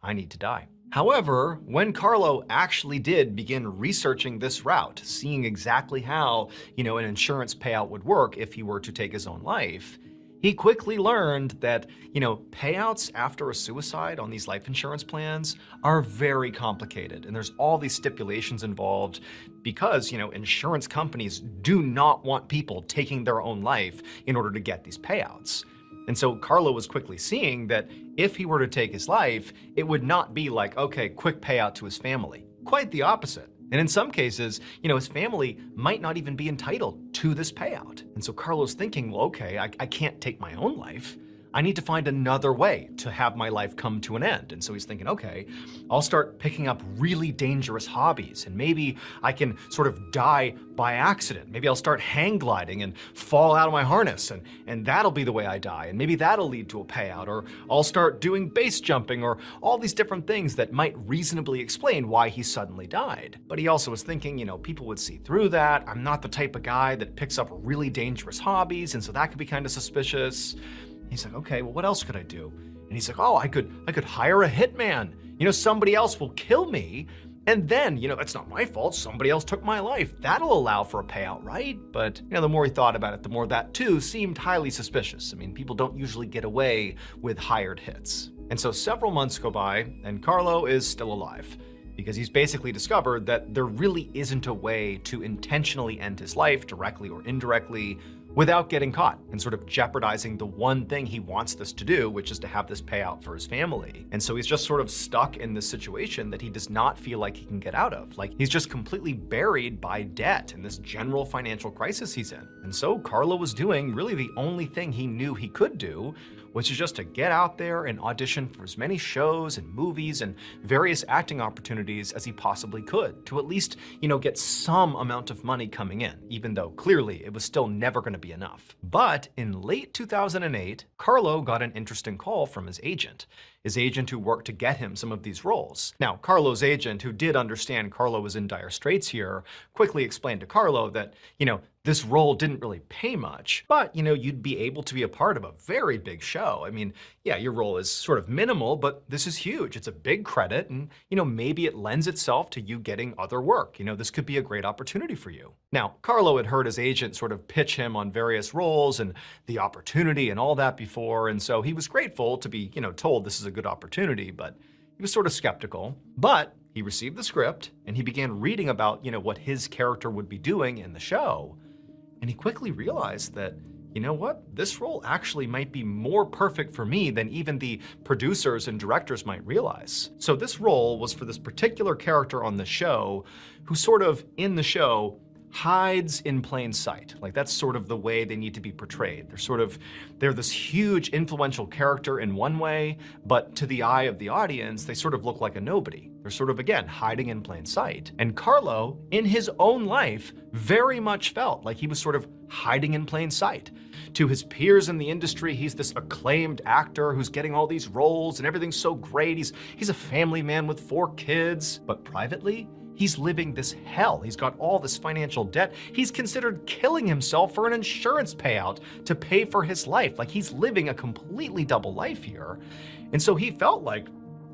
S2: I need to die. However, when Carlo actually did begin researching this route, seeing exactly how, you know, an insurance payout would work if he were to take his own life, he quickly learned that, you know, payouts after a suicide on these life insurance plans are very complicated. And there's all these stipulations involved because, you know, insurance companies do not want people taking their own life in order to get these payouts. And so Carlo was quickly seeing that if he were to take his life, it would not be like, okay, quick payout to his family. Quite the opposite. And in some cases, you know, his family might not even be entitled to this payout. And so Carlo's thinking, well, okay, I can't take my own life. I need to find another way to have my life come to an end. And so he's thinking, okay, I'll start picking up really dangerous hobbies, and maybe I can sort of die by accident. Maybe I'll start hang gliding and fall out of my harness, and that'll be the way I die. And maybe that'll lead to a payout. Or I'll start doing base jumping, or all these different things that might reasonably explain why he suddenly died. But he also was thinking, you know, people would see through that. I'm not the type of guy that picks up really dangerous hobbies, and so that could be kind of suspicious. He's like, okay, well, what else could I do? And he's like, oh, I could hire a hitman. You know, somebody else will kill me, and then, you know, that's not my fault. Somebody else took my life. That'll allow for a payout, right? But, you know, the more he thought about it, the more that too seemed highly suspicious. I mean, people don't usually get away with hired hits. And so several months go by, and Carlo is still alive, because he's basically discovered that there really isn't a way to intentionally end his life, directly or indirectly, without getting caught and sort of jeopardizing the one thing he wants this to do, which is to have this payout for his family. And so he's just sort of stuck in this situation that he does not feel like he can get out of. Like, he's just completely buried by debt and this general financial crisis he's in. And so Carlo was doing really the only thing he knew he could do, which is just to get out there and audition for as many shows and movies and various acting opportunities as he possibly could, to at least, you know, get some amount of money coming in, even though clearly it was still never going to be enough. But in late 2008, Carlo got an interesting call from his agent who worked to get him some of these roles. Now, Carlo's agent, who did understand Carlo was in dire straits here, quickly explained to Carlo that, you know, this role didn't really pay much, but, you know, you'd be able to be a part of a very big show. I mean, yeah, your role is sort of minimal, but this is huge. It's a big credit, and, you know, maybe it lends itself to you getting other work. You know, this could be a great opportunity for you. Now, Carlo had heard his agent sort of pitch him on various roles and the opportunity and all that before, and so he was grateful to be, you know, told this is a good opportunity, but he was sort of skeptical. But he received the script, and he began reading about, you know, what his character would be doing in the show. And he quickly realized that, you know what, this role actually might be more perfect for me than even the producers and directors might realize. So this role was for this particular character on the show who sort of, in the show, hides in plain sight. Like, that's sort of the way they need to be portrayed. They're this huge influential character in one way, but to the eye of the audience, they sort of look like a nobody. They're sort of, again, hiding in plain sight. And Carlo, in his own life, very much felt like he was sort of hiding in plain sight. To his peers in the industry, he's this acclaimed actor who's getting all these roles and everything's so great. He's a family man with 4 kids, but privately, he's living this hell. He's got all this financial debt. He's considered killing himself for an insurance payout to pay for his life. Like, he's living a completely double life here. And so he felt like,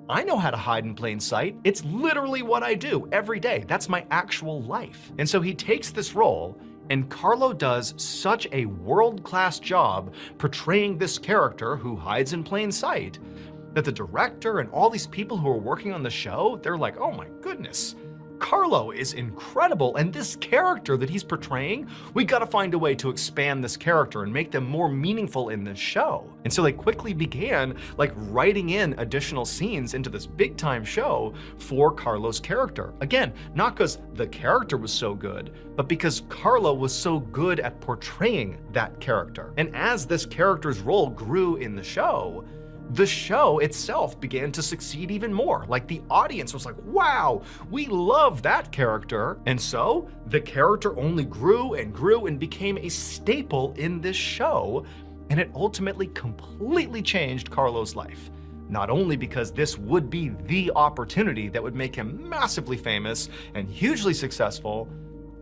S2: I know how to hide in plain sight. It's literally what I do every day. That's my actual life. And so he takes this role, and Carlo does such a world-class job portraying this character who hides in plain sight that the director and all these people who are working on the show, they're like, oh my goodness, Carlo is incredible, and this character that he's portraying, we gotta find a way to expand this character and make them more meaningful in this show. And so they quickly began like writing in additional scenes into this big time show for Carlo's character. Again, not because the character was so good, but because Carlo was so good at portraying that character. And as this character's role grew in the show itself began to succeed even more. Like, the audience was like, wow, we love that character. And so the character only grew and became a staple in this show. And it ultimately completely changed Carlo's life. Not only because this would be the opportunity that would make him massively famous and hugely successful,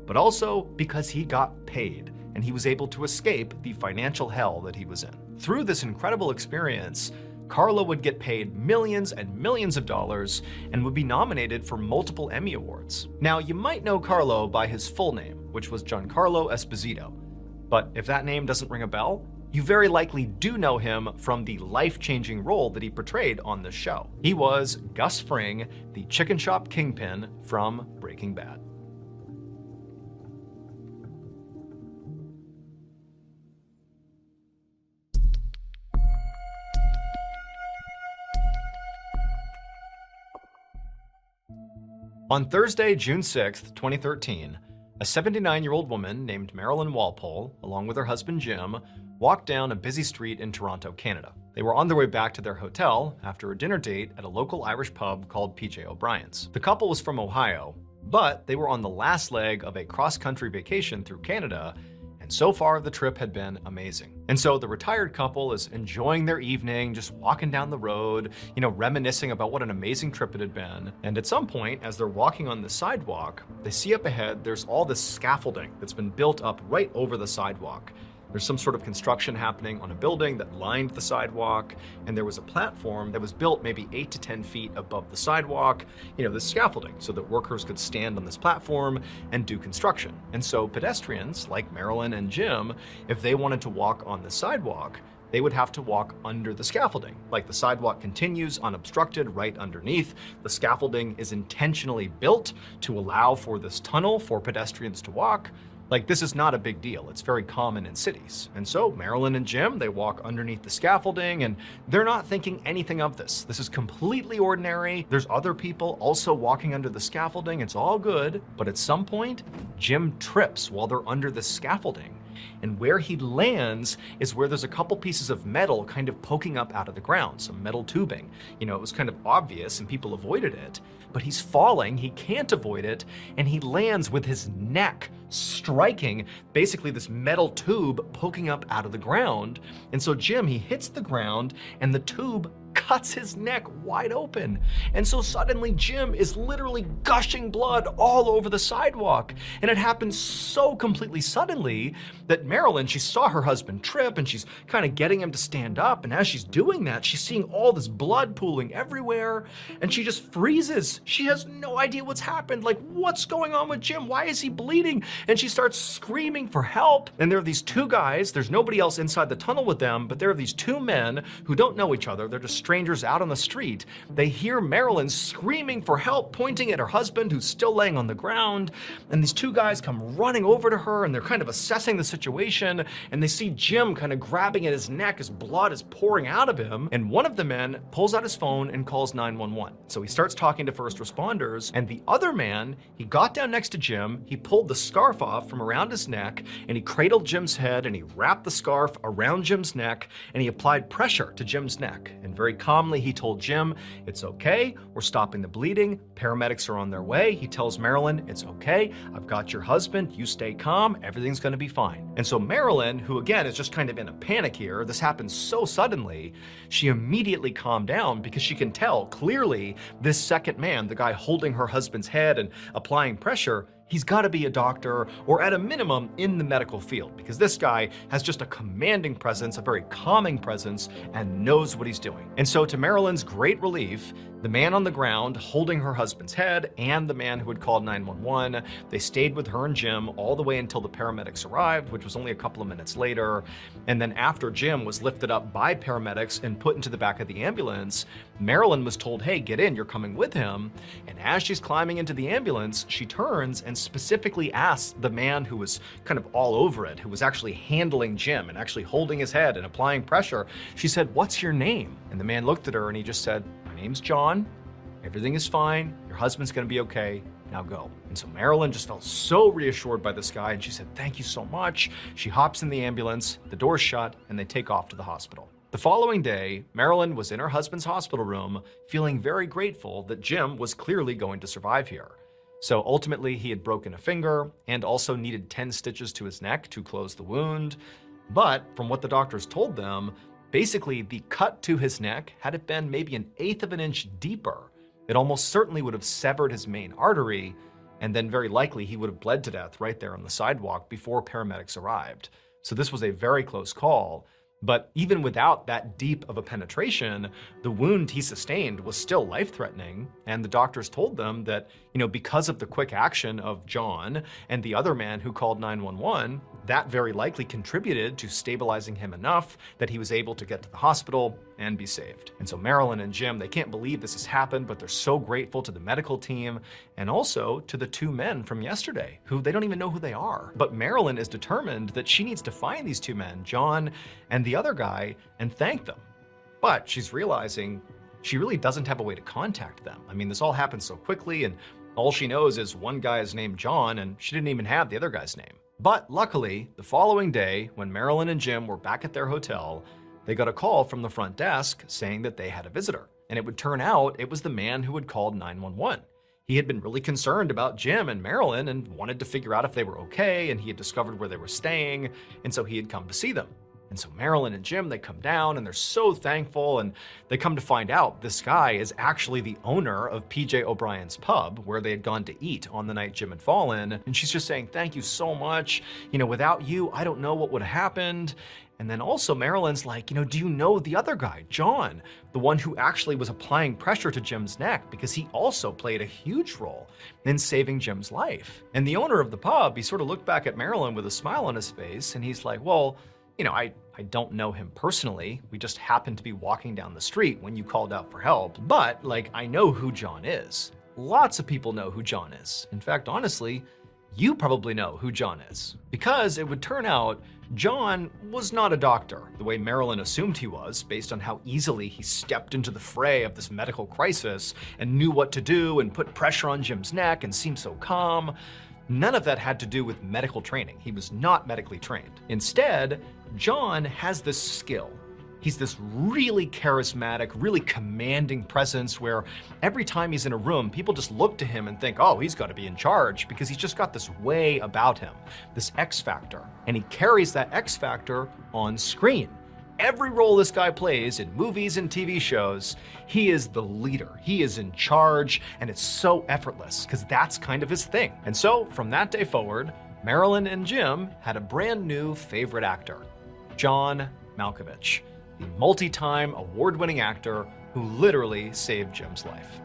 S2: but also because he got paid and he was able to escape the financial hell that he was in. Through this incredible experience, Carlo would get paid millions and millions of dollars and would be nominated for multiple Emmy Awards. Now, you might know Carlo by his full name, which was Giancarlo Esposito. But if that name doesn't ring a bell, you very likely do know him from the life-changing role that he portrayed on the show. He was Gus Fring, the chicken shop kingpin from Breaking Bad. On Thursday, June 6, 2013, a 79-year-old woman named Mrballen Walpole, along with her husband Jim, walked down a busy street in Toronto, Canada. They were on their way back to their hotel after a dinner date at a local Irish pub called PJ O'Brien's. The couple was from Ohio, but they were on the last leg of a cross-country vacation through Canada, and so far the trip had been amazing. And so the retired couple is enjoying their evening, just walking down the road, reminiscing about what an amazing trip it had been. And at some point, as they're walking on the sidewalk, they see up ahead there's all this scaffolding that's been built up right over the sidewalk. There's some sort of construction happening on a building that lined the sidewalk, and there was a platform that was built maybe 8 to 10 feet above the sidewalk, this scaffolding, so that workers could stand on this platform and do construction. And so pedestrians like Mrballen and Jim, if they wanted to walk on the sidewalk, they would have to walk under the scaffolding. Like, the sidewalk continues unobstructed right underneath. The scaffolding is intentionally built to allow for this tunnel for pedestrians to walk. Like, this is not a big deal. It's very common in cities. And so Mrballen and Jim, they walk underneath the scaffolding, and they're not thinking anything of this. This is completely ordinary. There's other people also walking under the scaffolding. It's all good. But at some point, Jim trips while they're under the scaffolding. And where he lands is where there's a couple pieces of metal kind of poking up out of the ground, some metal tubing. It was kind of obvious and people avoided it, but he's falling, he can't avoid it, and he lands with his neck striking basically this metal tube poking up out of the ground. And so Jim, he hits the ground and the tube cuts his neck wide open. And so suddenly Jim is literally gushing blood all over the sidewalk. And it happens so completely suddenly that Mrballen, she saw her husband trip and she's kind of getting him to stand up. And as she's doing that, she's seeing all this blood pooling everywhere. And she just freezes. She has no idea what's happened. Like, what's going on with Jim? Why is he bleeding? And she starts screaming for help. And there are these two guys. There's nobody else inside the tunnel with them, but there are these two men who don't know each other. They're just strangers out on the street, they hear Mrballen screaming for help, pointing at her husband who's still laying on the ground. And these two guys come running over to her and they're kind of assessing the situation. And they see Jim kind of grabbing at his neck as blood is pouring out of him. And one of the men pulls out his phone and calls 911. So he starts talking to first responders. And the other man, he got down next to Jim, he pulled the scarf off from around his neck, and he cradled Jim's head and he wrapped the scarf around Jim's neck and he applied pressure to Jim's neck. And very calmly he told Jim, "It's okay, we're stopping the bleeding, paramedics are on their way." He tells Mrballen, "It's okay, I've got your husband, you stay calm, everything's gonna be fine." And so Mrballen, who again is just kind of in a panic here, this happens so suddenly, she immediately calmed down because she can tell clearly this second man, the guy holding her husband's head and applying pressure, he's got to be a doctor or at a minimum in the medical field, because this guy has just a commanding presence, a very calming presence, and knows what he's doing. And so to Mrballen's great relief, the man on the ground holding her husband's head and the man who had called 911, they stayed with her and Jim all the way until the paramedics arrived, which was only a couple of minutes later. And then after Jim was lifted up by paramedics and put into the back of the ambulance, Mrballen was told, "Hey, get in, you're coming with him." And as she's climbing into the ambulance, she turns and specifically asks the man who was kind of all over it, who was actually handling Jim and actually holding his head and applying pressure, she said, "What's your name?" And the man looked at her and he just said, "My name's John. Everything is fine. Your husband's gonna be okay. Now go." And so Mrballen just felt so reassured by this guy and she said, "Thank you so much." She hops in the ambulance, the door's shut, and they take off to the hospital. The following day, Mrballen was in her husband's hospital room, feeling very grateful that Jim was clearly going to survive here. So ultimately, he had broken a finger and also needed 10 stitches to his neck to close the wound. But from what the doctors told them, basically the cut to his neck, had it been maybe 1/8 of an inch deeper, it almost certainly would have severed his main artery, and then very likely he would have bled to death right there on the sidewalk before paramedics arrived. So this was a very close call. But even without that deep of a penetration, the wound he sustained was still life-threatening, and the doctors told them that, because of the quick action of John and the other man who called 911, that very likely contributed to stabilizing him enough that he was able to get to the hospital and be saved. And so Mrballen and Jim, they can't believe this has happened, but they're so grateful to the medical team and also to the two men from yesterday, who they don't even know who they are. But Mrballen is determined that she needs to find these two men, John and the other guy, and thank them. But she's realizing she really doesn't have a way to contact them. I mean, this all happened so quickly, and all she knows is one guy is named John, and she didn't even have the other guy's name. But luckily, the following day, when Mrballen and Jim were back at their hotel, they got a call from the front desk saying that they had a visitor. And it would turn out it was the man who had called 911. He had been really concerned about Jim and Mrballen and wanted to figure out if they were okay, and he had discovered where they were staying, and so he had come to see them. And so Mrballen and Jim, they come down and they're so thankful, and they come to find out this guy is actually the owner of PJ O'Brien's pub, where they had gone to eat on the night Jim had fallen. And she's just saying, "Thank you so much. Without you, I don't know what would have happened." And then also Mrballen's like, "Do you know the other guy, John, the one who actually was applying pressure to Jim's neck, because he also played a huge role in saving Jim's life." And the owner of the pub, he sort of looked back at Mrballen with a smile on his face, and he's like, "Well, I don't know him personally. We just happened to be walking down the street when you called out for help. But, I know who John is. Lots of people know who John is. In fact, honestly, you probably know who John is." Because it would turn out John was not a doctor, the way Mrballen assumed he was, based on how easily he stepped into the fray of this medical crisis and knew what to do and put pressure on Jim's neck and seemed so calm. None of that had to do with medical training. He was not medically trained. Instead, John has this skill. He's this really charismatic, really commanding presence where every time he's in a room, people just look to him and think, "Oh, he's got to be in charge," because he's just got this way about him, this X factor. And he carries that X factor on screen. Every role this guy plays in movies and TV shows, he is the leader. He is in charge, and it's so effortless because that's kind of his thing. And so from that day forward, Mrballen and Jim had a brand new favorite actor, John Malkovich, the multi-time award-winning actor who literally saved Jim's life.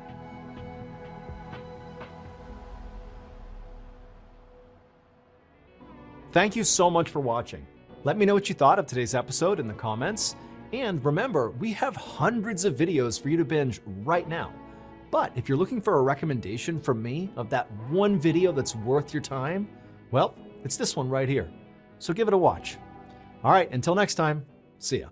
S2: Thank you so much for watching. Let me know what you thought of today's episode in the comments. And remember, we have hundreds of videos for you to binge right now. But if you're looking for a recommendation from me of that one video that's worth your time, well, it's this one right here. So give it a watch. All right, until next time, see ya.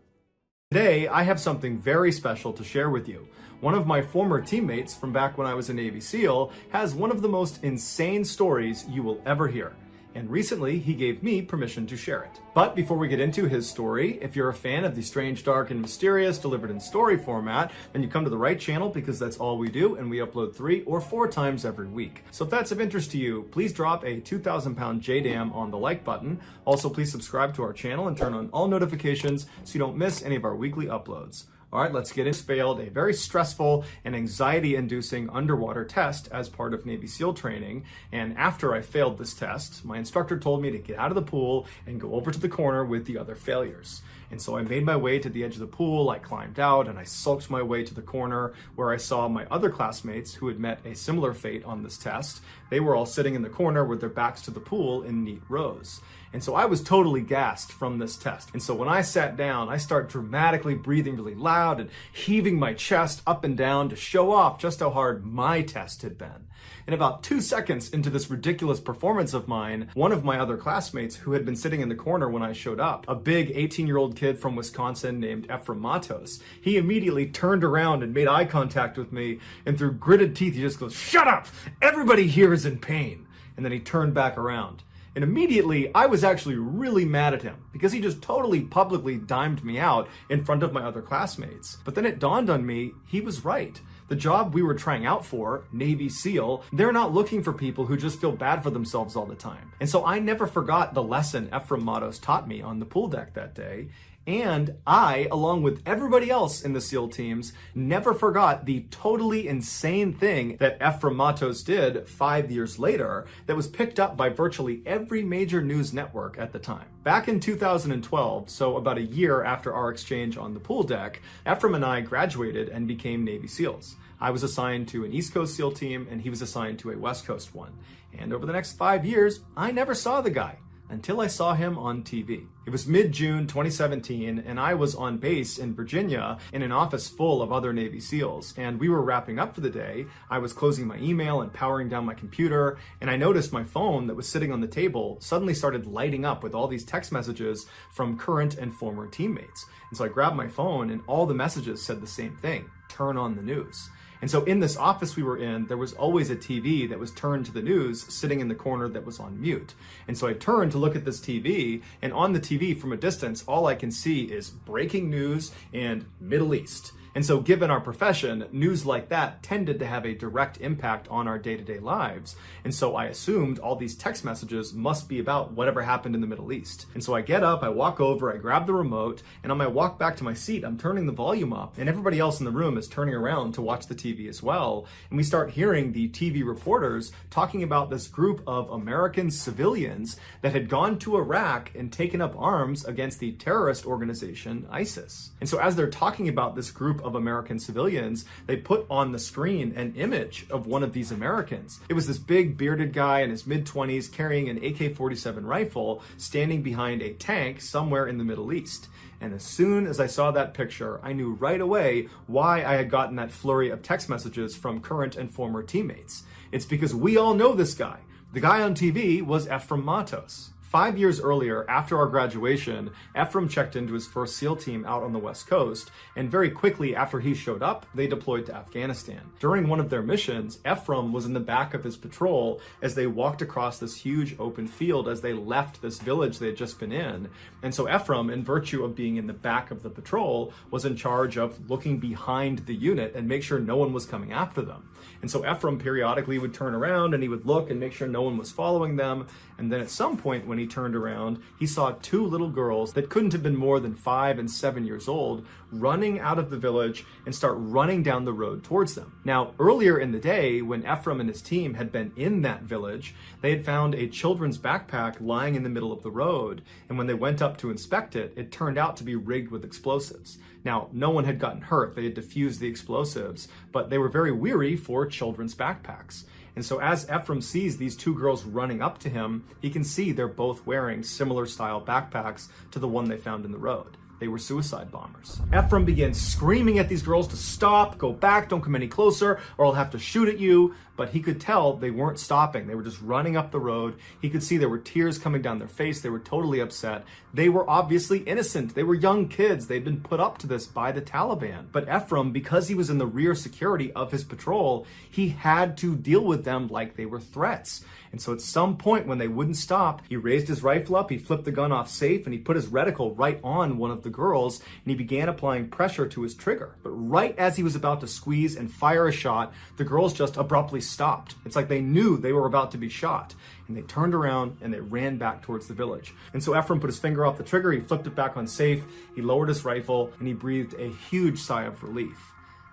S2: Today, I have something very special to share with you. One of my former teammates from back when I was a Navy SEAL has one of the most insane stories you will ever hear. And recently, he gave me permission to share it. But before we get into his story, if you're a fan of the strange, dark, and mysterious delivered in story format, then you come to the right channel because that's all we do, and we upload 3 or 4 times every week. So if that's of interest to you, please drop a 2,000-pound JDAM on the like button. Also, please subscribe to our channel and turn on all notifications so you don't miss any of our weekly uploads. All right, let's get into failed a very stressful and anxiety-inducing underwater test as part of Navy SEAL training. And after I failed this test, my instructor told me to get out of the pool and go over to the corner with the other failures. And so I made my way to the edge of the pool, I climbed out, and I sulked my way to the corner where I saw my other classmates who had met a similar fate on this test. They were all sitting in the corner with their backs to the pool in neat rows. And so I was totally gassed from this test. And so when I sat down, I start dramatically breathing really loud and heaving my chest up and down to show off just how hard my test had been. And about 2 seconds into this ridiculous performance of mine, one of my other classmates who had been sitting in the corner when I showed up, a big 18-year-old kid from Wisconsin named Matos, he immediately turned around and made eye contact with me, and through gritted teeth, he just goes, "Shut up! Everybody here is in pain." And then he turned back around. And immediately, I was actually really mad at him because he just totally publicly dimed me out in front of my other classmates. But then it dawned on me, he was right. The job we were trying out for, Navy SEAL, they're not looking for people who just feel bad for themselves all the time. And so I never forgot the lesson Matos taught me on the pool deck that day. And I, along with everybody else in the SEAL teams, never forgot the totally insane thing that Matos did 5 years later that was picked up by virtually every major news network at the time. Back in 2012, so about a year after our exchange on the pool deck, Ephraim and I graduated and became Navy SEALs. I was assigned to an East Coast SEAL team and he was assigned to a West Coast one. And over the next 5 years, I never saw the guy until I saw him on TV. It was mid-June 2017, and I was on base in Virginia in an office full of other Navy SEALs, and we were wrapping up for the day. I was closing my email and powering down my computer, and I noticed my phone that was sitting on the table suddenly started lighting up with all these text messages from current and former teammates. And so I grabbed my phone, and all the messages said the same thing: turn on the news. And so in this office we were in, there was always a TV that was turned to the news sitting in the corner that was on mute. And so I turned to look at this TV, and on the TV from a distance, all I can see is breaking news and Middle East. And so given our profession, news like that tended to have a direct impact on our day-to-day lives. And so I assumed all these text messages must be about whatever happened in the Middle East. And so I get up, I walk over, I grab the remote, and on my walk back to my seat, I'm turning the volume up, and everybody else in the room is turning around to watch the TV as well. And we start hearing the TV reporters talking about this group of American civilians that had gone to Iraq and taken up arms against the terrorist organization ISIS. And so as they're talking about this group of American civilians, they put on the screen an image of one of these Americans. It was this big bearded guy in his mid-20s carrying an AK-47 rifle standing behind a tank somewhere in the Middle East. And as soon as I saw that picture, I knew right away why I had gotten that flurry of text messages from current and former teammates. It's because we all know this guy. The guy on TV was Matos. 5 years earlier, after our graduation, Ephraim checked into his first SEAL team out on the West Coast, and very quickly after he showed up, they deployed to Afghanistan. During one of their missions, Ephraim was in the back of his patrol as they walked across this huge open field as they left this village they had just been in. And so Ephraim, in virtue of being in the back of the patrol, was in charge of looking behind the unit and make sure no one was coming after them. And so Ephraim periodically would turn around and he would look and make sure no one was following them. And then at some point when he turned around, he saw 2 little girls that couldn't have been more than 5 and 7 years old running out of the village and start running down the road towards them. Now, earlier in the day, when Ephraim and his team had been in that village, they had found a children's backpack lying in the middle of the road. And when they went up to inspect it, it turned out to be rigged with explosives. Now, no one had gotten hurt. They had defused the explosives, but they were very weary for children's backpacks. And so as Ephraim sees these 2 girls running up to him, he can see they're both wearing similar style backpacks to the one they found in the road. they were suicide bombers. Ephraim began screaming at these girls to stop, go back, don't come any closer, or I'll have to shoot at you. But he could tell they weren't stopping. They were just running up the road. He could see there were tears coming down their face. They were totally upset. They were obviously innocent. They were young kids. They'd been put up to this by the Taliban. But Ephraim, because he was in the rear security of his patrol, he had to deal with them like they were threats. And so at some point when they wouldn't stop, he raised his rifle up, he flipped the gun off safe, and he put his reticle right on one of the girls, and he began applying pressure to his trigger. But right as he was about to squeeze and fire a shot, the girls just abruptly stopped. It's like they knew they were about to be shot. And they turned around and they ran back towards the village. And so Ephraim put his finger off the trigger, he flipped it back on safe, he lowered his rifle, and he breathed a huge sigh of relief.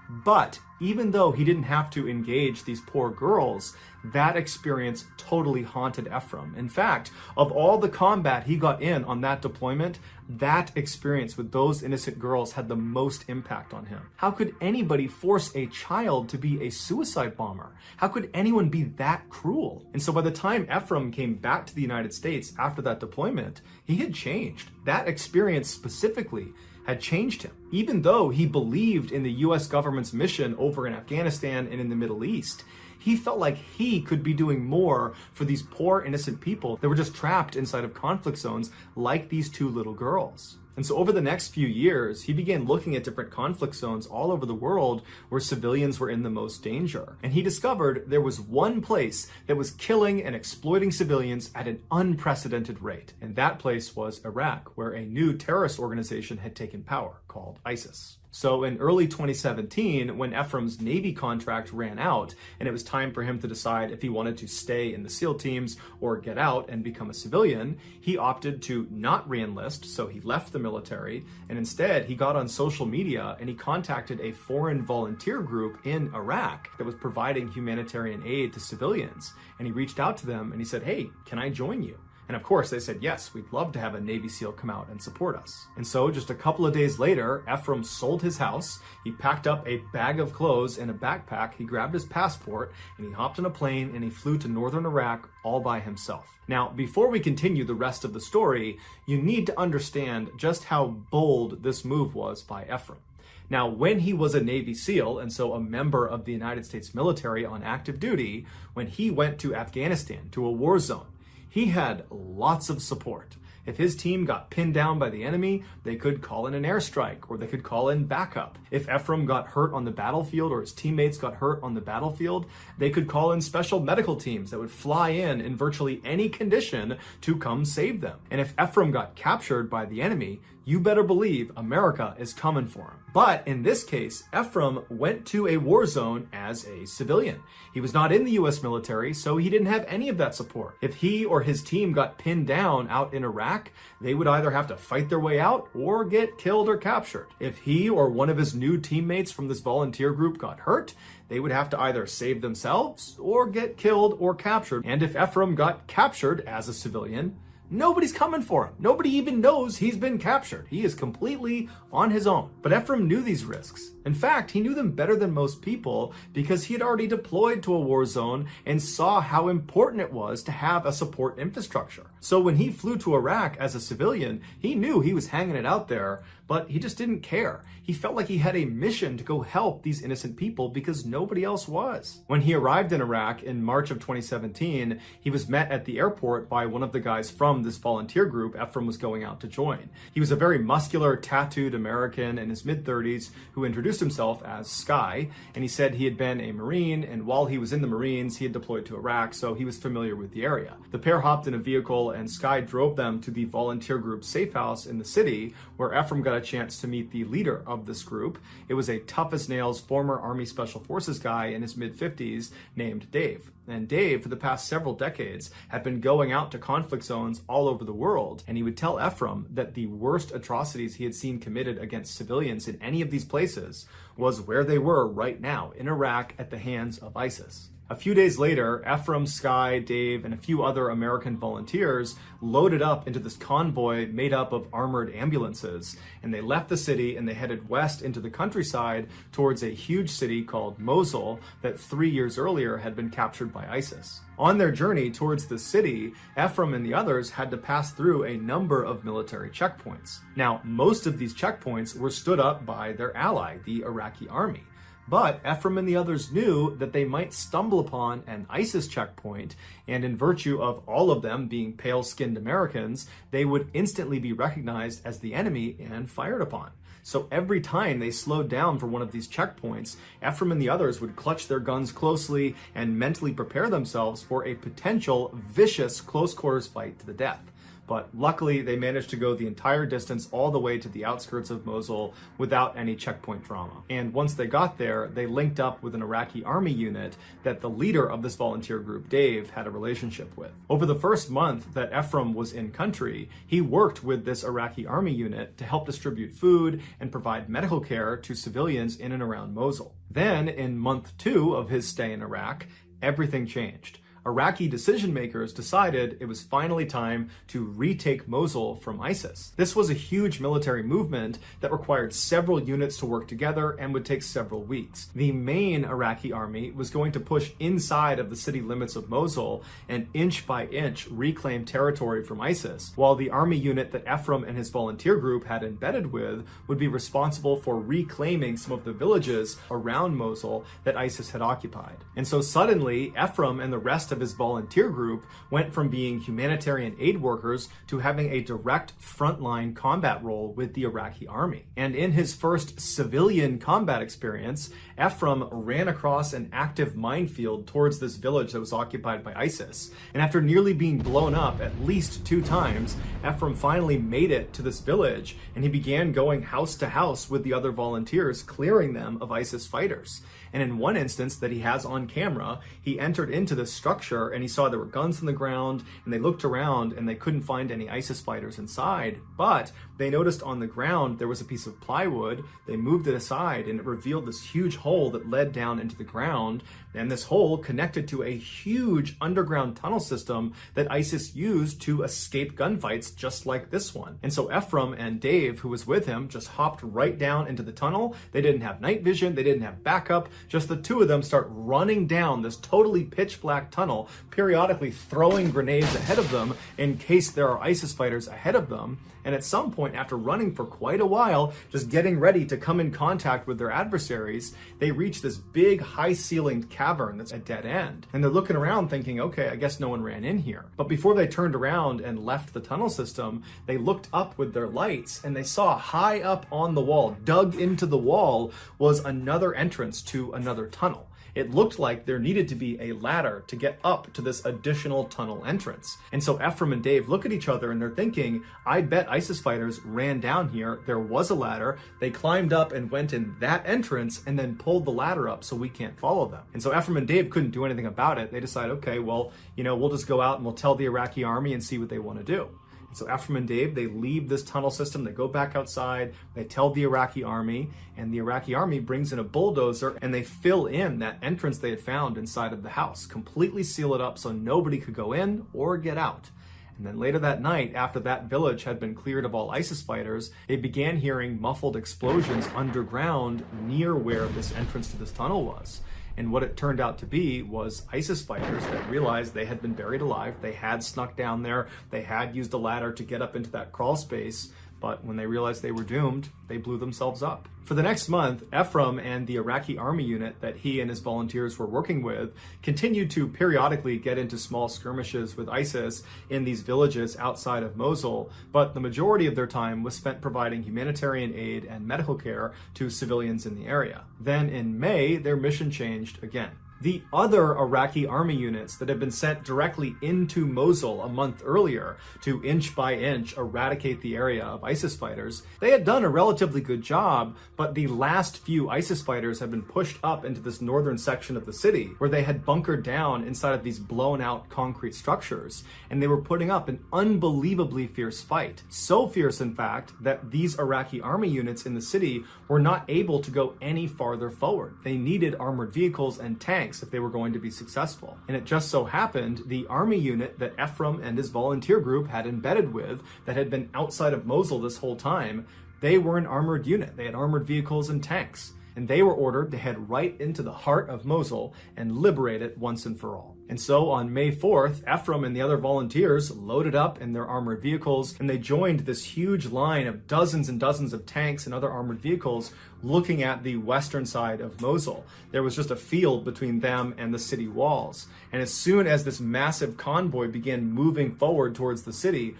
S2: But even though he didn't have to engage these poor girls, that experience totally haunted Ephraim. In fact, of all the combat he got in on that deployment, that experience with those innocent girls had the most impact on him. How could anybody force a child to be a suicide bomber? How could anyone be that cruel? And so by the time Ephraim came back to the United States after that deployment, he had changed. That experience specifically had changed him. Even though he believed in the US government's mission over in Afghanistan and in the Middle East, he felt like he could be doing more for these poor innocent people that were just trapped inside of conflict zones like these two little girls. And so over the next few years, he began looking at different conflict zones all over the world where civilians were in the most danger. And he discovered there was one place that was killing and exploiting civilians at an unprecedented rate. And that place was Iraq, where a new terrorist organization had taken power called ISIS. So in early 2017, when Ephraim's Navy contract ran out and it was time for him to decide if he wanted to stay in the SEAL teams or get out and become a civilian, he opted to not re-enlist, so he left the military, and instead he got on social media and he contacted a foreign volunteer group in Iraq that was providing humanitarian aid to civilians. And he reached out to them and he said, "Hey, can I join you?" And of course, they said, "Yes, we'd love to have a Navy SEAL come out and support us." And so just a couple of days later, Ephraim sold his house, he packed up a bag of clothes and a backpack, he grabbed his passport, and he hopped on a plane and he flew to northern Iraq all by himself. Now, before we continue the rest of the story, you need to understand just how bold this move was by Ephraim. Now, when he was a Navy SEAL, and so a member of the United States military on active duty, when he went to Afghanistan, to a war zone, he had lots of support. If his team got pinned down by the enemy, they could call in an airstrike or they could call in backup. If Ephraim got hurt on the battlefield or his teammates got hurt on the battlefield, they could call in special medical teams that would fly in virtually any condition to come save them. And if Ephraim got captured by the enemy, you better believe America is coming for him. But in this case, Ephraim went to a war zone as a civilian. He was not in the US military, so he didn't have any of that support. If he or his team got pinned down out in Iraq, they would either have to fight their way out or get killed or captured. If he or one of his new teammates from this volunteer group got hurt, they would have to either save themselves or get killed or captured. And if Ephraim got captured as a civilian, nobody's coming for him. Nobody even knows he's been captured. He is completely on his own. But Ephraim knew these risks. In fact, he knew them better than most people because he had already deployed to a war zone and saw how important it was to have a support infrastructure. So when he flew to Iraq as a civilian, he knew he was hanging it out there, but he just didn't care. He felt like he had a mission to go help these innocent people because nobody else was. When he arrived in Iraq in March of 2017, he was met at the airport by one of the guys from this volunteer group Ephraim was going out to join. He was a very muscular, tattooed American in his mid-30s who introduced himself as Sky, and he said he had been a Marine, and while he was in the Marines, he had deployed to Iraq, so he was familiar with the area. The pair hopped in a vehicle, and Sky drove them to the volunteer group's safe house in the city, where Ephraim got a chance to meet the leader of this group. It was a tough-as-nails former Army Special Forces guy in his mid-50s named Dave. And Dave, for the past several decades, had been going out to conflict zones all over the world, and he would tell Ephraim that the worst atrocities he had seen committed against civilians in any of these places was where they were right now, in Iraq, at the hands of ISIS. A few days later, Ephraim, Skye, Dave, and a few other American volunteers loaded up into this convoy made up of armored ambulances, and they left the city and they headed west into the countryside towards a huge city called Mosul that 3 years earlier had been captured by ISIS. On their journey towards the city, Ephraim and the others had to pass through a number of military checkpoints. Now, most of these checkpoints were stood up by their ally, the Iraqi army. But Ephraim and the others knew that they might stumble upon an ISIS checkpoint, and in virtue of all of them being pale-skinned Americans, they would instantly be recognized as the enemy and fired upon. So every time they slowed down for one of these checkpoints, Ephraim and the others would clutch their guns closely and mentally prepare themselves for a potential vicious close-quarters fight to the death. But luckily, they managed to go the entire distance all the way to the outskirts of Mosul without any checkpoint drama. And once they got there, they linked up with an Iraqi army unit that the leader of this volunteer group, Dave, had a relationship with. Over the first month that Ephraim was in country, he worked with this Iraqi army unit to help distribute food and provide medical care to civilians in and around Mosul. Then, in month 2 of his stay in Iraq, everything changed. Iraqi decision makers decided it was finally time to retake Mosul from ISIS. This was a huge military movement that required several units to work together and would take several weeks. The main Iraqi army was going to push inside of the city limits of Mosul and inch by inch reclaim territory from ISIS, while the army unit that Ephraim and his volunteer group had embedded with would be responsible for reclaiming some of the villages around Mosul that ISIS had occupied. And so suddenly, Ephraim and the rest of his volunteer group went from being humanitarian aid workers to having a direct frontline combat role with the Iraqi army. And in his first civilian combat experience, Ephraim ran across an active minefield towards this village that was occupied by ISIS. And after nearly being blown up at least 2 times, Ephraim finally made it to this village, and he began going house to house with the other volunteers, clearing them of ISIS fighters. And in one instance that he has on camera, he entered into this structure and he saw there were guns on the ground, and they looked around and they couldn't find any ISIS fighters inside, but they noticed on the ground there was a piece of plywood. They moved it aside and it revealed this huge hole that led down into the ground, and this hole connected to a huge underground tunnel system that ISIS used to escape gunfights just like this one. And so Ephraim and Dave, who was with him, just hopped right down into the tunnel. They didn't have night vision, they didn't have backup, just the two of them start running down this totally pitch black tunnel, periodically throwing grenades ahead of them in case there are ISIS fighters ahead of them. And at some point, after running for quite a while, just getting ready to come in contact with their adversaries, they reach this big, high-ceilinged cavern that's a dead end. And they're looking around thinking, okay, I guess no one ran in here. But before they turned around and left the tunnel system, they looked up with their lights and they saw high up on the wall, dug into the wall, was another entrance to another tunnel. It looked like there needed to be a ladder to get up to this additional tunnel entrance. And so Ephraim and Dave look at each other and they're thinking, I bet ISIS fighters ran down here, there was a ladder, they climbed up and went in that entrance and then pulled the ladder up so we can't follow them. And so Ephraim and Dave couldn't do anything about it. They decide, okay, well, we'll just go out and we'll tell the Iraqi army and see what they want to do. So Ephraim and Dave, they leave this tunnel system, they go back outside, they tell the Iraqi army, and the Iraqi army brings in a bulldozer and they fill in that entrance they had found inside of the house, completely seal it up so nobody could go in or get out. And then later that night, after that village had been cleared of all ISIS fighters, they began hearing muffled explosions underground near where this entrance to this tunnel was. And what it turned out to be was ISIS fighters that realized they had been buried alive. They had snuck down there. They had used a ladder to get up into that crawl space. But when they realized they were doomed, they blew themselves up. For the next month, Ephraim and the Iraqi army unit that he and his volunteers were working with continued to periodically get into small skirmishes with ISIS in these villages outside of Mosul, but the majority of their time was spent providing humanitarian aid and medical care to civilians in the area. Then in May, their mission changed again. The other Iraqi army units that had been sent directly into Mosul a month earlier to inch by inch eradicate the area of ISIS fighters, they had done a relatively good job, but the last few ISIS fighters had been pushed up into this northern section of the city where they had bunkered down inside of these blown out concrete structures, and they were putting up an unbelievably fierce fight. So fierce, in fact, that these Iraqi army units in the city were not able to go any farther forward. They needed armored vehicles and tanks tanks if they were going to be successful. And it just so happened the army unit that Ephraim and his volunteer group had embedded with, that had been outside of Mosul this whole time, they were an armored unit. They had armored vehicles and tanks. And they were ordered to head right into the heart of Mosul and liberate it once and for all. And so on May 4th, Ephraim and the other volunteers loaded up in their armored vehicles, and they joined this huge line of dozens and dozens of tanks and other armored vehicles looking at the western side of Mosul. There was just a field between them and the city walls. And as soon as this massive convoy began moving forward towards the city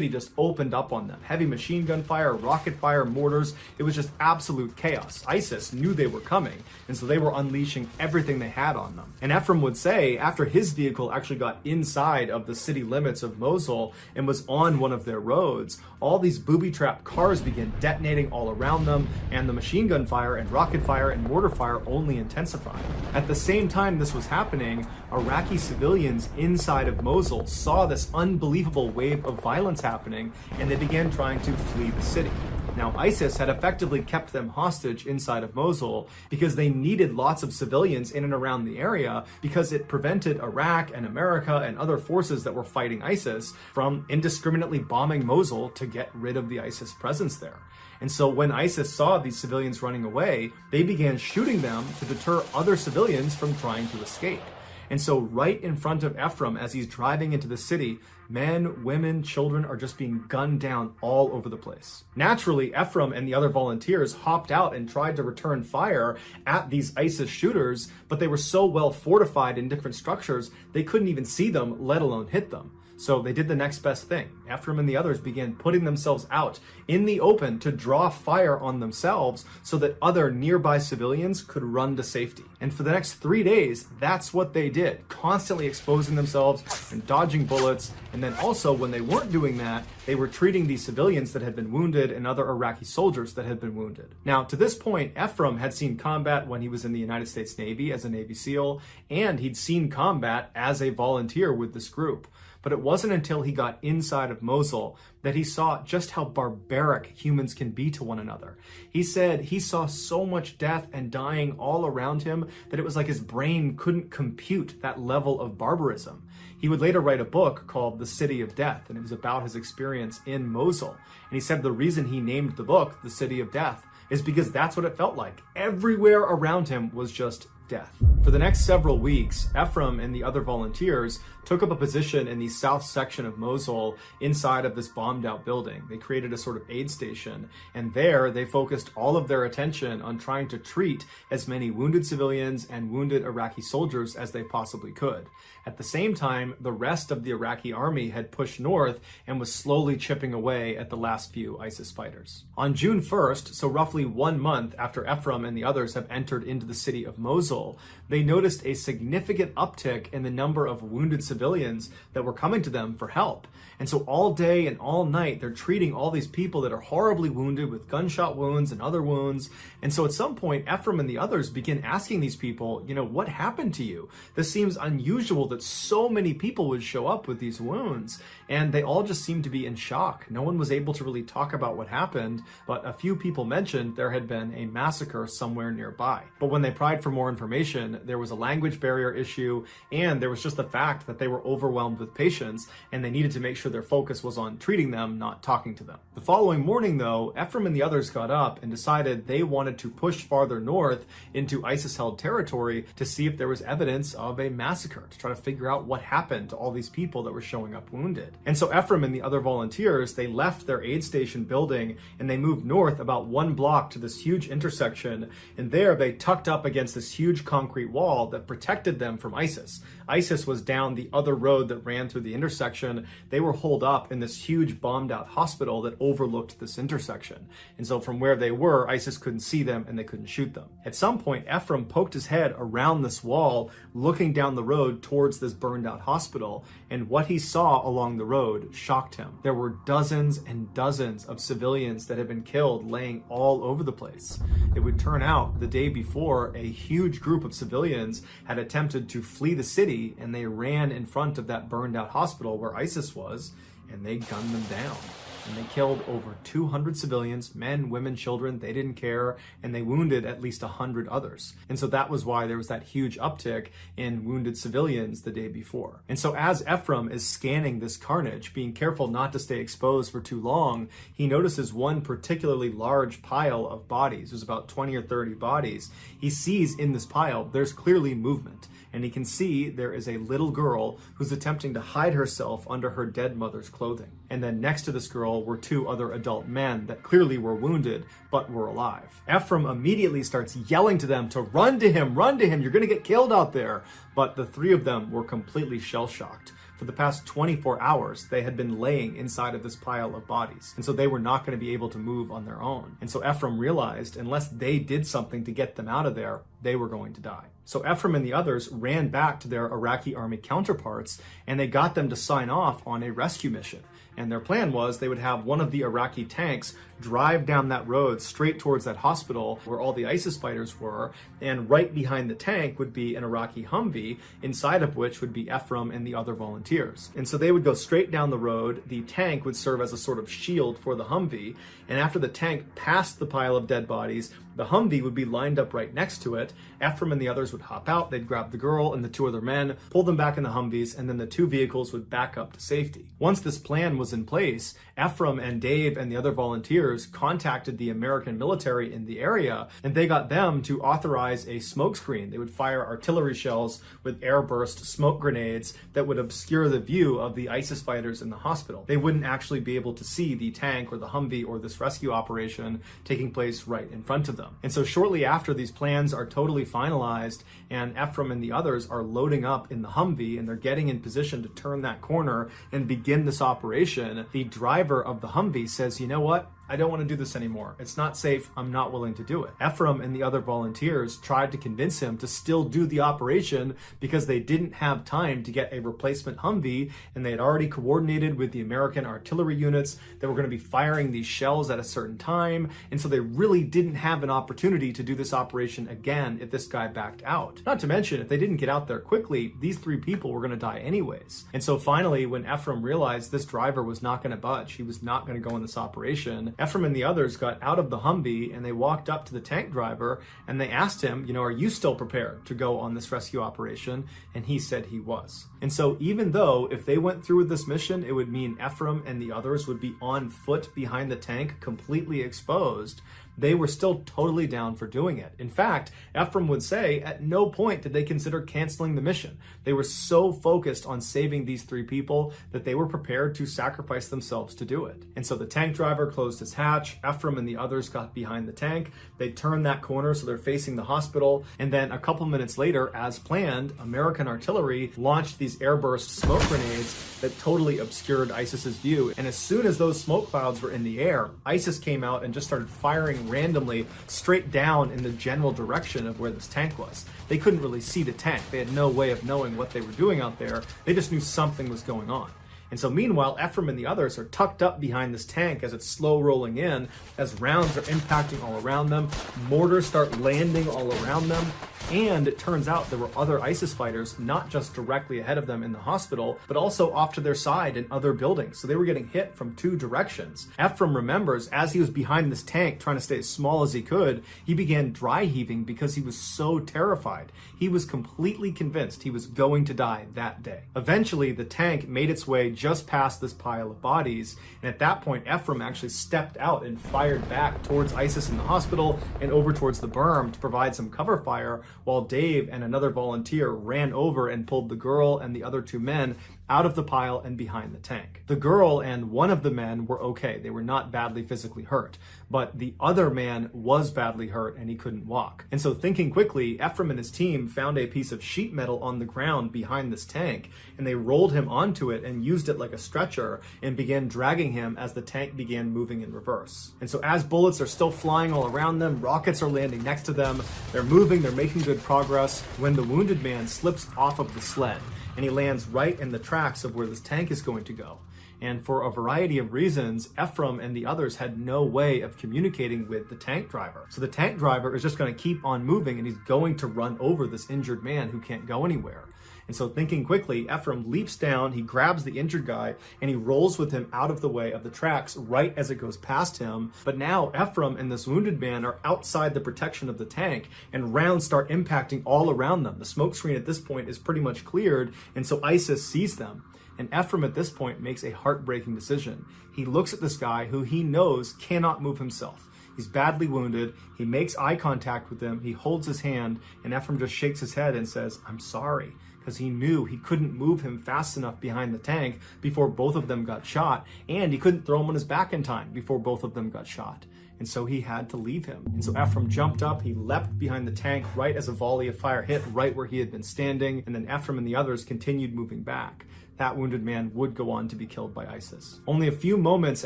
S2: just opened up on them. Heavy machine gun fire, rocket fire, mortars. It was just absolute chaos. ISIS knew they were coming, and so they were unleashing everything they had on them. And Ephraim would say, after his vehicle actually got inside of the city limits of Mosul and was on one of their roads, all these booby-trapped cars began detonating all around them, and the machine gun fire and rocket fire and mortar fire only intensified. At the same time this was happening, Iraqi civilians inside of Mosul saw this unbelievable wave of violence happening, and they began trying to flee the city. Now, ISIS had effectively kept them hostage inside of Mosul because they needed lots of civilians in and around the area, because it prevented Iraq and America and other forces that were fighting ISIS from indiscriminately bombing Mosul to get rid of the ISIS presence there. And so when ISIS saw these civilians running away, they began shooting them to deter other civilians from trying to escape. And so right in front of Ephraim, as he's driving into the city, men, women, children are just being gunned down all over the place. Naturally, Ephraim and the other volunteers hopped out and tried to return fire at these ISIS shooters, but they were so well fortified in different structures, they couldn't even see them, let alone hit them. So they did the next best thing. Ephraim and the others began putting themselves out in the open to draw fire on themselves so that other nearby civilians could run to safety. And for the next 3 days, that's what they did, constantly exposing themselves and dodging bullets. And then also, when they weren't doing that, they were treating these civilians that had been wounded and other Iraqi soldiers that had been wounded. Now, to this point, Ephraim had seen combat when he was in the United States Navy as a Navy SEAL, and he'd seen combat as a volunteer with this group. But it wasn't until he got inside of Mosul that he saw just how barbaric humans can be to one another. He said he saw so much death and dying all around him that it was like his brain couldn't compute that level of barbarism. He would later write a book called The City of Death, and it was about his experience in Mosul. And he said the reason he named the book The City of Death is because that's what it felt like. Everywhere around him was just death. For the next several weeks, Ephraim and the other volunteers took up a position in the south section of Mosul inside of this bombed out building. They created a sort of aid station, and there they focused all of their attention on trying to treat as many wounded civilians and wounded Iraqi soldiers as they possibly could. At the same time, the rest of the Iraqi army had pushed north and was slowly chipping away at the last few ISIS fighters. On June 1st, so roughly 1 month after Ephraim and the others have entered into the city of Mosul, they noticed a significant uptick in the number of wounded civilians that were coming to them for help. And so all day and all night, they're treating all these people that are horribly wounded with gunshot wounds and other wounds. And so at some point, Ephraim and the others begin asking these people, what happened to you? This seems unusual that so many people would show up with these wounds. And they all just seemed to be in shock. No one was able to really talk about what happened, but a few people mentioned there had been a massacre somewhere nearby. But when they pried for more information, there was a language barrier issue, and there was just the fact that they were overwhelmed with patients, and they needed to make sure their focus was on treating them, not talking to them. The following morning, though, Ephraim and the others got up and decided they wanted to push farther north into ISIS-held territory to see if there was evidence of a massacre, to try to figure out what happened to all these people that were showing up wounded. And so Ephraim and the other volunteers, they left their aid station building and they moved north about 1 block to this huge intersection, and there they tucked up against this huge concrete wall that protected them from ISIS. ISIS was down the other road that ran through the intersection. They were holed up in this huge bombed out hospital that overlooked this intersection. And so from where they were, ISIS couldn't see them and they couldn't shoot them. At some point, Ephraim poked his head around this wall, looking down the road towards this burned out hospital, and what he saw along the road shocked him. There were dozens and dozens of civilians that had been killed laying all over the place. It would turn out the day before, a huge group of civilians had attempted to flee the city, and they ran in front of that burned out hospital where ISIS was, and they gunned them down. and they killed over 200 civilians, men, women, children. They didn't care, and they wounded at least 100 others. And so that was why there was that huge uptick in wounded civilians the day before. And so as Ephraim is scanning this carnage, being careful not to stay exposed for too long, he notices one particularly large pile of bodies. There's about 20 or 30 bodies. He sees in this pile, there's clearly movement. And he can see there is a little girl who's attempting to hide herself under her dead mother's clothing. And then next to this girl were two other adult men that clearly were wounded, but were alive. Ephraim immediately starts yelling to them to run to him, you're gonna get killed out there. But the three of them were completely shell-shocked. For the past 24 hours, they had been laying inside of this pile of bodies. And so they were not going to be able to move on their own. And so Ephraim realized unless they did something to get them out of there, they were going to die. So Ephraim and the others ran back to their Iraqi army counterparts, and they got them to sign off on a rescue mission. And their plan was they would have one of the Iraqi tanks drive down that road straight towards that hospital where all the ISIS fighters were, and right behind the tank would be an Iraqi Humvee, inside of which would be Ephraim and the other volunteers. And so they would go straight down the road, the tank would serve as a sort of shield for the Humvee, and after the tank passed the pile of dead bodies, the Humvee would be lined up right next to it. Ephraim and the others would hop out, they'd grab the girl and the two other men, pull them back in the Humvees, and then the two vehicles would back up to safety. Once this plan was in place, Ephraim and Dave and the other volunteers contacted the American military in the area, and they got them to authorize a smoke screen. They would fire artillery shells with airburst smoke grenades that would obscure the view of the ISIS fighters in the hospital. They wouldn't actually be able to see the tank or the Humvee or this rescue operation taking place right in front of them. And so shortly after these plans are totally finalized and Ephraim and the others are loading up in the Humvee and they're getting in position to turn that corner and begin this operation, the driver of the Humvee says, you know what? I don't want to do this anymore. It's not safe. I'm not willing to do it. Ephraim and the other volunteers tried to convince him to still do the operation because they didn't have time to get a replacement Humvee, and they had already coordinated with the American artillery units that were going to be firing these shells at a certain time, and so they really didn't have an opportunity to do this operation again if this guy backed out. Not to mention, if they didn't get out there quickly, these three people were going to die anyways. And so finally, when Ephraim realized this driver was not going to budge, he was not going to go in this operation, Ephraim and the others got out of the Humvee and they walked up to the tank driver and they asked him, are you still prepared to go on this rescue operation? And he said he was. And so even though if they went through with this mission, it would mean Ephraim and the others would be on foot behind the tank, completely exposed, they were still totally down for doing it. In fact, Ephraim would say at no point did they consider canceling the mission. They were so focused on saving these three people that they were prepared to sacrifice themselves to do it. And so the tank driver closed his hatch, Ephraim and the others got behind the tank, they turned that corner so they're facing the hospital, and then a couple minutes later, as planned, American artillery launched these airburst smoke grenades that totally obscured ISIS's view. And as soon as those smoke clouds were in the air, ISIS came out and just started firing randomly straight down in the general direction of where this tank was. They couldn't really see the tank. They had no way of knowing what they were doing out there. They just knew something was going on. And so meanwhile, Ephraim and the others are tucked up behind this tank as it's slow rolling in, as rounds are impacting all around them, mortars start landing all around them, and it turns out there were other ISIS fighters, not just directly ahead of them in the hospital, but also off to their side in other buildings. So they were getting hit from two directions. Ephraim remembers as he was behind this tank trying to stay as small as he could, he began dry heaving because he was so terrified. He was completely convinced he was going to die that day. Eventually, the tank made its way just past this pile of bodies, and at that point, Ephraim actually stepped out and fired back towards ISIS in the hospital and over towards the berm to provide some cover fire, while Dave and another volunteer ran over and pulled the girl and the other two men out of the pile and behind the tank. The girl and one of the men were okay. They were not badly physically hurt, but the other man was badly hurt and he couldn't walk. And so thinking quickly, Ephraim and his team found a piece of sheet metal on the ground behind this tank, and they rolled him onto it and used it like a stretcher and began dragging him as the tank began moving in reverse. And so as bullets are still flying all around them, rockets are landing next to them, they're moving, they're making good progress, when the wounded man slips off of the sled and he lands right in the tracks of where this tank is going to go. And for a variety of reasons, Ephraim and the others had no way of communicating with the tank driver. So the tank driver is just going to keep on moving, and he's going to run over this injured man who can't go anywhere. And so thinking quickly, Ephraim leaps down, he grabs the injured guy, and he rolls with him out of the way of the tracks right as it goes past him. But now Ephraim and this wounded man are outside the protection of the tank, and rounds start impacting all around them. The smoke screen at this point is pretty much cleared, and so ISIS sees them. And Ephraim at this point makes a heartbreaking decision. He looks at this guy who he knows cannot move himself. He's badly wounded. He makes eye contact with him. He holds his hand, and Ephraim just shakes his head and says, "I'm sorry," because he knew he couldn't move him fast enough behind the tank before both of them got shot, and he couldn't throw him on his back in time before both of them got shot. And so he had to leave him. And so Ephraim jumped up, he leapt behind the tank right as a volley of fire hit right where he had been standing, and then Ephraim and the others continued moving back. That wounded man would go on to be killed by ISIS. Only a few moments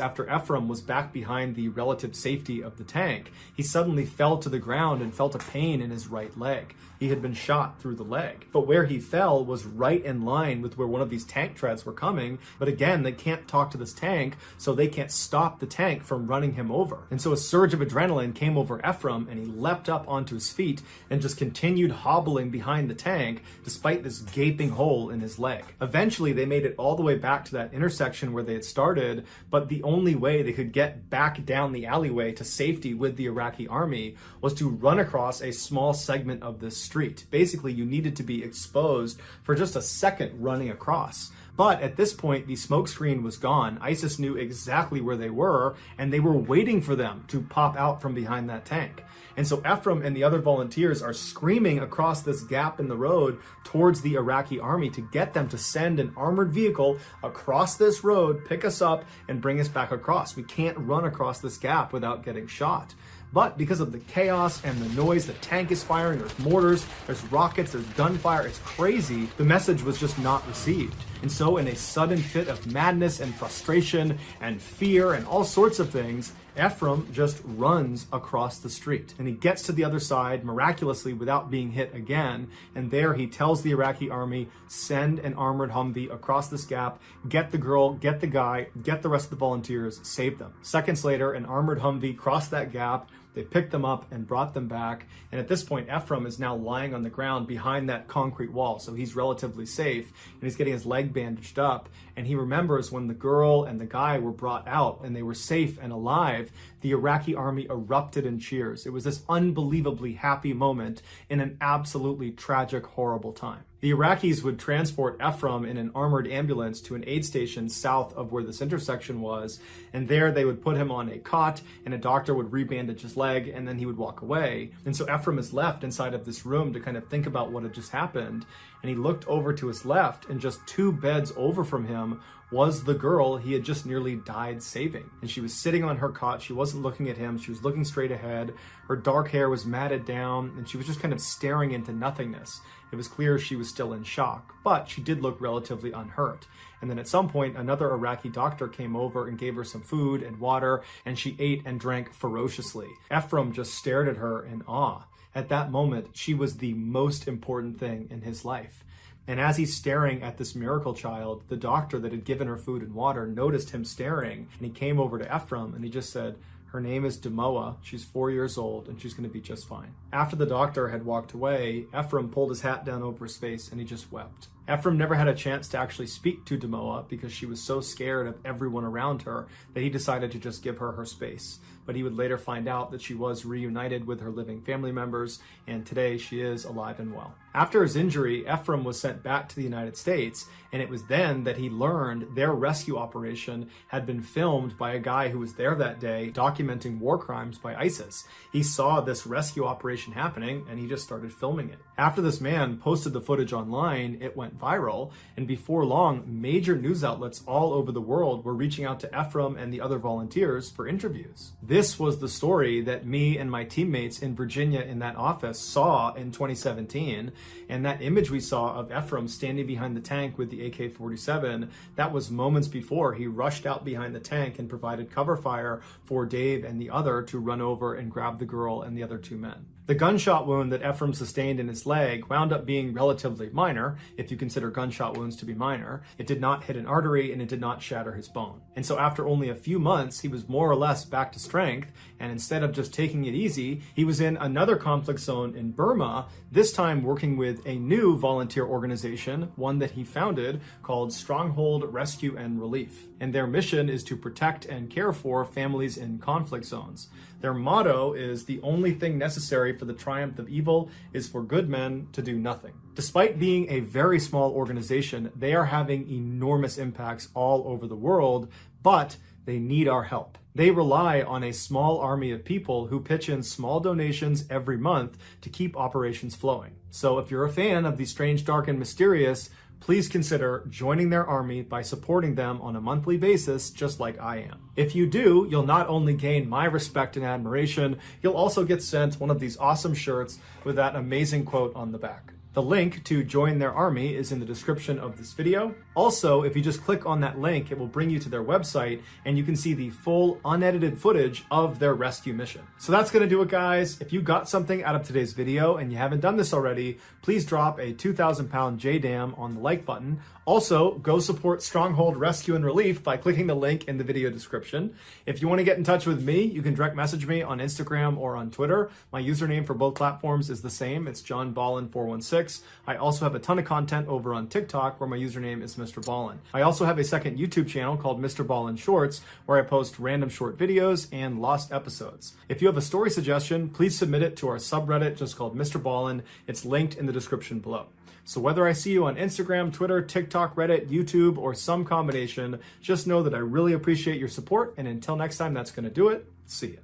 S2: after Ephraim was back behind the relative safety of the tank, he suddenly fell to the ground and felt a pain in his right leg. He had been shot through the leg. But where he fell was right in line with where one of these tank treads were coming. But again, they can't talk to this tank, so they can't stop the tank from running him over. And so a surge of adrenaline came over Ephraim, and he leapt up onto his feet and just continued hobbling behind the tank despite this gaping hole in his leg. Eventually, they made it all the way back to that intersection where they had started, but the only way they could get back down the alleyway to safety with the Iraqi army was to run across a small segment of this street. Basically, you needed to be exposed for just a second running across. But at this point, the smoke screen was gone. ISIS knew exactly where they were, and they were waiting for them to pop out from behind that tank. And so Ephraim and the other volunteers are screaming across this gap in the road towards the Iraqi army to get them to send an armored vehicle across this road, pick us up, and bring us back across. We can't run across this gap without getting shot. But because of the chaos and the noise, the tank is firing, there's mortars, there's rockets, there's gunfire, it's crazy, the message was just not received. And so in a sudden fit of madness and frustration and fear and all sorts of things, Ephraim just runs across the street. And he gets to the other side miraculously without being hit again. And there he tells the Iraqi army, send an armored Humvee across this gap, get the girl, get the guy, get the rest of the volunteers, save them. Seconds later, an armored Humvee crossed that gap. They picked them up and brought them back. And at this point, Ephraim is now lying on the ground behind that concrete wall. So he's relatively safe, and he's getting his leg bandaged up. And he remembers when the girl and the guy were brought out and they were safe and alive, the Iraqi army erupted in cheers. It was this unbelievably happy moment in an absolutely tragic, horrible time. The Iraqis would transport Ephraim in an armored ambulance to an aid station south of where this intersection was, and there they would put him on a cot, and a doctor would rebandage his leg, and then he would walk away. And so Ephraim is left inside of this room to kind of think about what had just happened, and he looked over to his left, and just 2 beds over from him was the girl he had just nearly died saving. And she was sitting on her cot. She wasn't looking at him. She was looking straight ahead. Her dark hair was matted down, and she was just kind of staring into nothingness. It was clear she was still in shock, but she did look relatively unhurt. And then at some point, another Iraqi doctor came over and gave her some food and water, and she ate and drank ferociously. Ephraim just stared at her in awe. At that moment, she was the most important thing in his life. And as he's staring at this miracle child, the doctor that had given her food and water noticed him staring, and he came over to Ephraim and he just said, "Her name is Demoa. She's 4 years old, and she's going to be just fine." After the doctor had walked away, Ephraim pulled his hat down over his face and he just wept. Ephraim never had a chance to actually speak to Demoa because she was so scared of everyone around her that he decided to just give her her space. But he would later find out that she was reunited with her living family members, and today she is alive and well. After his injury, Ephraim was sent back to the United States, and it was then that he learned their rescue operation had been filmed by a guy who was there that day documenting war crimes by ISIS. He saw this rescue operation happening, and he just started filming it. After this man posted the footage online, it went viral, and before long, major news outlets all over the world were reaching out to Ephraim and the other volunteers for interviews. This was the story that me and my teammates in Virginia in that office saw in 2017, and that image we saw of Ephraim standing behind the tank with the AK-47, that was moments before he rushed out behind the tank and provided cover fire for Dave and the other to run over and grab the girl and the other 2 men. The gunshot wound that Ephraim sustained in his leg wound up being relatively minor, if you consider gunshot wounds to be minor. It did not hit an artery and it did not shatter his bone. And so after only a few months, he was more or less back to strength, and instead of just taking it easy, he was in another conflict zone in Burma, this time working with a new volunteer organization, one that he founded called Stronghold Rescue and Relief. And their mission is to protect and care for families in conflict zones. Their motto is, "The only thing necessary for the triumph of evil is for good men to do nothing." Despite being a very small organization, they are having enormous impacts all over the world, but they need our help. They rely on a small army of people who pitch in small donations every month to keep operations flowing. So if you're a fan of the strange, dark, and mysterious, please consider joining their army by supporting them on a monthly basis, just like I am. If you do, you'll not only gain my respect and admiration, you'll also get sent one of these awesome shirts with that amazing quote on the back. The link to join their army is in the description of this video. Also, if you just click on that link, it will bring you to their website and you can see the full unedited footage of their rescue mission. So that's gonna do it, guys. If you got something out of today's video and you haven't done this already, please drop a 2,000-pound JDAM on the like button. Also, go support Stronghold Rescue and Relief by clicking the link in the video description. If you want to get in touch with me, you can direct message me on Instagram or on Twitter. My username for both platforms is the same. It's Mrballen416. I also have a ton of content over on TikTok where my username is Mrballen. I also have a second YouTube channel called Mrballen Shorts where I post random short videos and lost episodes. If you have a story suggestion, please submit it to our subreddit just called Mrballen. It's linked in the description below. So whether I see you on Instagram, Twitter, TikTok, Reddit, YouTube, or some combination, just know that I really appreciate your support. And until next time, that's going to do it. See ya.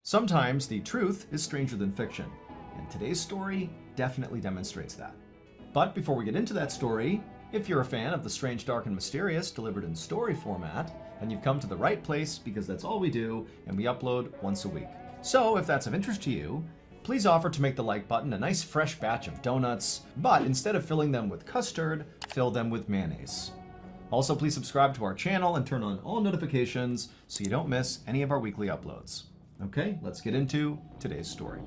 S2: Sometimes the truth is stranger than fiction, and today's story definitely demonstrates that. But before we get into that story, if you're a fan of the strange, dark, and mysterious delivered in story format, then you've come to the right place because that's all we do, and we upload once a week. So if that's of interest to you, please offer to make the like button a nice fresh batch of donuts, but instead of filling them with custard, fill them with mayonnaise. Also, please subscribe to our channel and turn on all notifications so you don't miss any of our weekly uploads. Okay, let's get into today's story.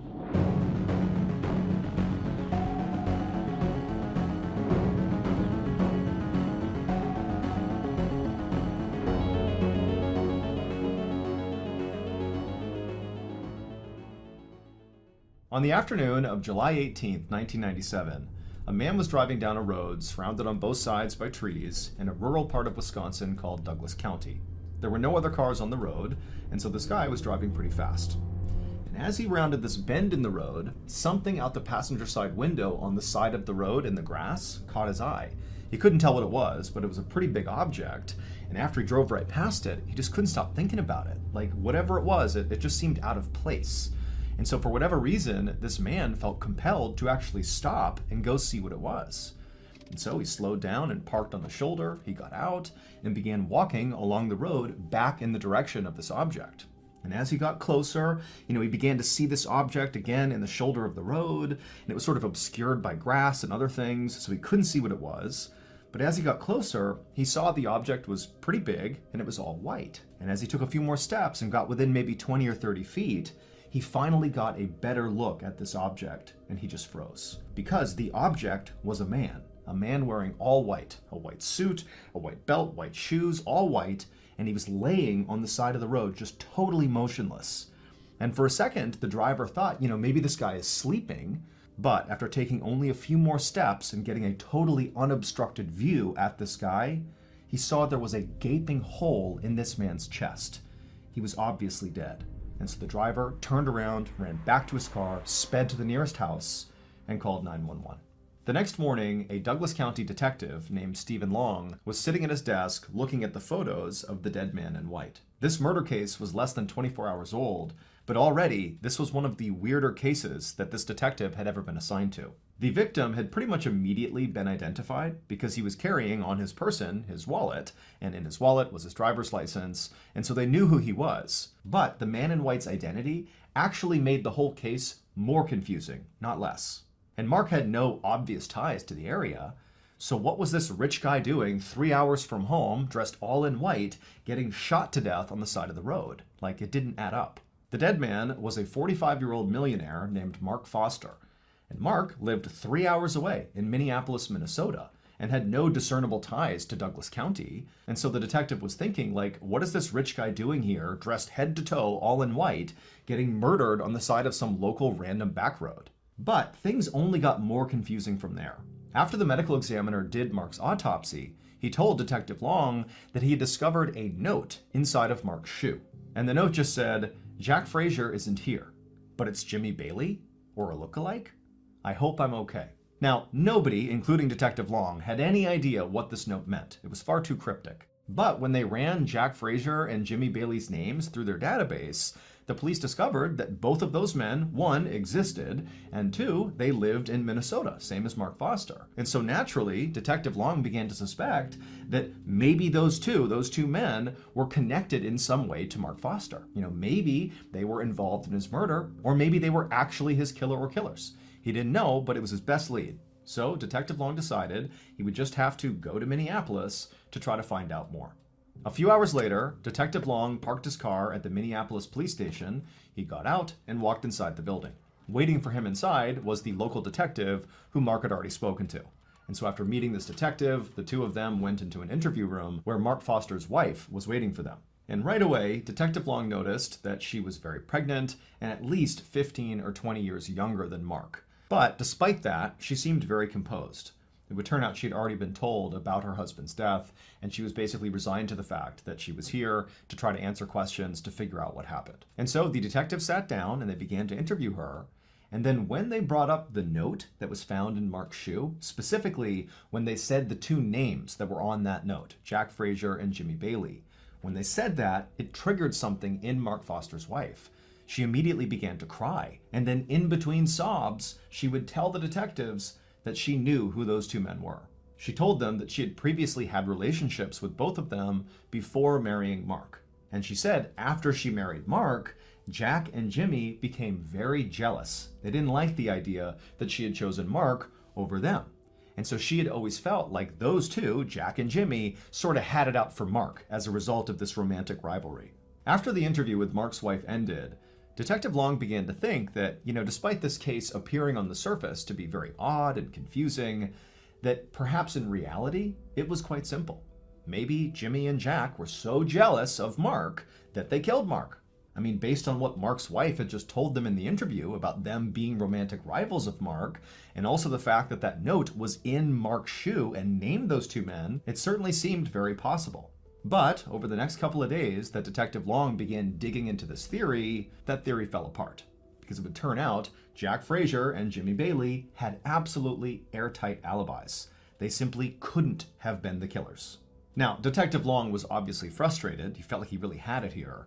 S2: On the afternoon of July 18th, 1997, a man was driving down a road surrounded on both sides by trees in a rural part of Wisconsin called Douglas County. There were no other cars on the road, and so this guy was driving pretty fast. And as he rounded this bend in the road, something out the passenger side window on the side of the road in the grass caught his eye. He couldn't tell what it was, but it was a pretty big object, and after he drove right past it, he just couldn't stop thinking about it. Like, whatever it was, it just seemed out of place. And so for whatever reason, this man felt compelled to actually stop and go see what it was. And so he slowed down and parked on the shoulder. He got out and began walking along the road back in the direction of this object. And as he got closer, he began to see this object again in the shoulder of the road, and it was sort of obscured by grass and other things, so he couldn't see what it was. But as he got closer, he saw the object was pretty big and it was all white. And as he took a few more steps and got within maybe 20 or 30 feet, he finally got a better look at this object, and he just froze. Because the object was a man wearing all white, a white suit, a white belt, white shoes, all white, and he was laying on the side of the road, just totally motionless. And for a second, the driver thought, maybe this guy is sleeping, but after taking only a few more steps and getting a totally unobstructed view at this guy, he saw there was a gaping hole in this man's chest. He was obviously dead. And so the driver turned around, ran back to his car, sped to the nearest house, and called 911. The next morning, a Douglas County detective named Stephen Long was sitting at his desk looking at the photos of the dead man in white. This murder case was less than 24 hours old, but already this was one of the weirder cases that this detective had ever been assigned to. The victim had pretty much immediately been identified because he was carrying on his person his wallet, and in his wallet was his driver's license, and so they knew who he was. But the man in white's identity actually made the whole case more confusing, not less. And Mark had no obvious ties to the area, So what was this rich guy doing 3 hours from home, dressed all in white, getting shot to death on the side of the road? Like, it didn't add up. The dead man was a 45-year-old millionaire named Mark Foster. And Mark lived 3 hours away in Minneapolis, Minnesota, and had no discernible ties to Douglas County. And so the detective was thinking, like, what is this rich guy doing here, dressed head to toe, all in white, getting murdered on the side of some local random back road? But things only got more confusing from there. After the medical examiner did Mark's autopsy, he told Detective Long that he had discovered a note inside of Mark's shoe. And the note just said, "Jack Frazier isn't here, but it's Jimmy Bailey, or a lookalike? I hope I'm okay." Now, nobody, including Detective Long, had any idea what this note meant. It was far too cryptic. But when they ran Jack Frazier and Jimmy Bailey's names through their database, the police discovered that both of those men, one, existed, and two, they lived in Minnesota, same as Mark Foster. And so naturally, Detective Long began to suspect that maybe those two men were connected in some way to Mark Foster. Maybe they were involved in his murder, or maybe they were actually his killer or killers. He didn't know, but it was his best lead. So Detective Long decided he would just have to go to Minneapolis to try to find out more. A few hours later, Detective Long parked his car at the Minneapolis police station. He got out and walked inside the building. Waiting for him inside was the local detective who Mark had already spoken to. And so after meeting this detective, the two of them went into an interview room where Mark Foster's wife was waiting for them. And right away, Detective Long noticed that she was very pregnant and at least 15 or 20 years younger than Mark. But despite that, she seemed very composed. It would turn out she had already been told about her husband's death, and she was basically resigned to the fact that she was here to try to answer questions to figure out what happened. And so the detective sat down and they began to interview her. And then when they brought up the note that was found in Mark's shoe, specifically when they said the two names that were on that note, Jack Frazier and Jimmy Bailey, when they said that, it triggered something in Mark Foster's wife. She immediately began to cry, and then in between sobs, she would tell the detectives that she knew who those two men were. She told them that she had previously had relationships with both of them before marrying Mark. And she said after she married Mark, Jack and Jimmy became very jealous. They didn't like the idea that she had chosen Mark over them. And so she had always felt like those two, Jack and Jimmy, sort of had it out for Mark as a result of this romantic rivalry. After the interview with Mark's wife ended, Detective Long began to think that, despite this case appearing on the surface to be very odd and confusing, that perhaps in reality, it was quite simple. Maybe Jimmy and Jack were so jealous of Mark that they killed Mark. I mean, based on what Mark's wife had just told them in the interview about them being romantic rivals of Mark, and also the fact that that note was in Mark's shoe and named those two men, it certainly seemed very possible. But over the next couple of days that Detective Long began digging into this theory, that theory fell apart. Because it would turn out Jack Frazier and Jimmy Bailey had absolutely airtight alibis. They simply couldn't have been the killers. Now, Detective Long was obviously frustrated. He felt like he really had it here.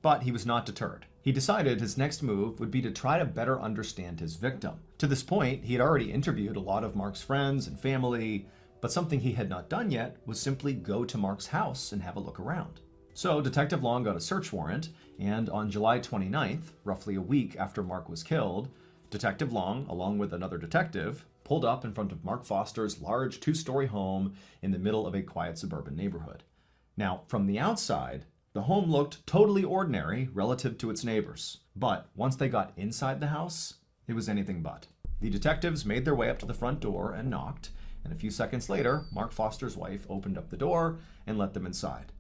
S2: But he was not deterred. He decided his next move would be to try to better understand his victim. To this point, he had already interviewed a lot of Mark's friends and family, but something he had not done yet was simply go to Mark's house and have a look around. So Detective Long got a search warrant, and on July 29th, roughly a week after Mark was killed, Detective Long, along with another detective, pulled up in front of Mark Foster's large two-story home in the middle of a quiet suburban neighborhood. Now, from the outside, the home looked totally ordinary relative to its neighbors. But once they got inside the house, it was anything but. The detectives made their way up to the front door and knocked, and a few seconds later, Mark Foster's wife opened up the door and let them inside.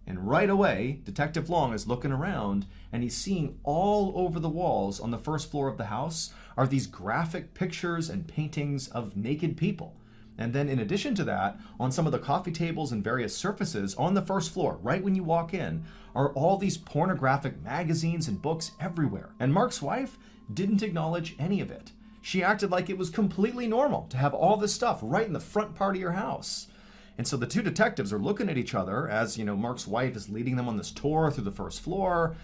S2: And right away, Detective Long is looking around, and he's seeing all over the walls on the first floor of the house are these graphic pictures and paintings of naked people. And then in addition to that, on some of the coffee tables and various surfaces on the first floor, right when you walk in, are all these pornographic magazines and books everywhere. And Mark's wife didn't acknowledge any of it. She acted like it was completely normal to have all this stuff right in the front part of your house. And so the two detectives are looking at each other as, Mark's wife is leading them on this tour through the first floor.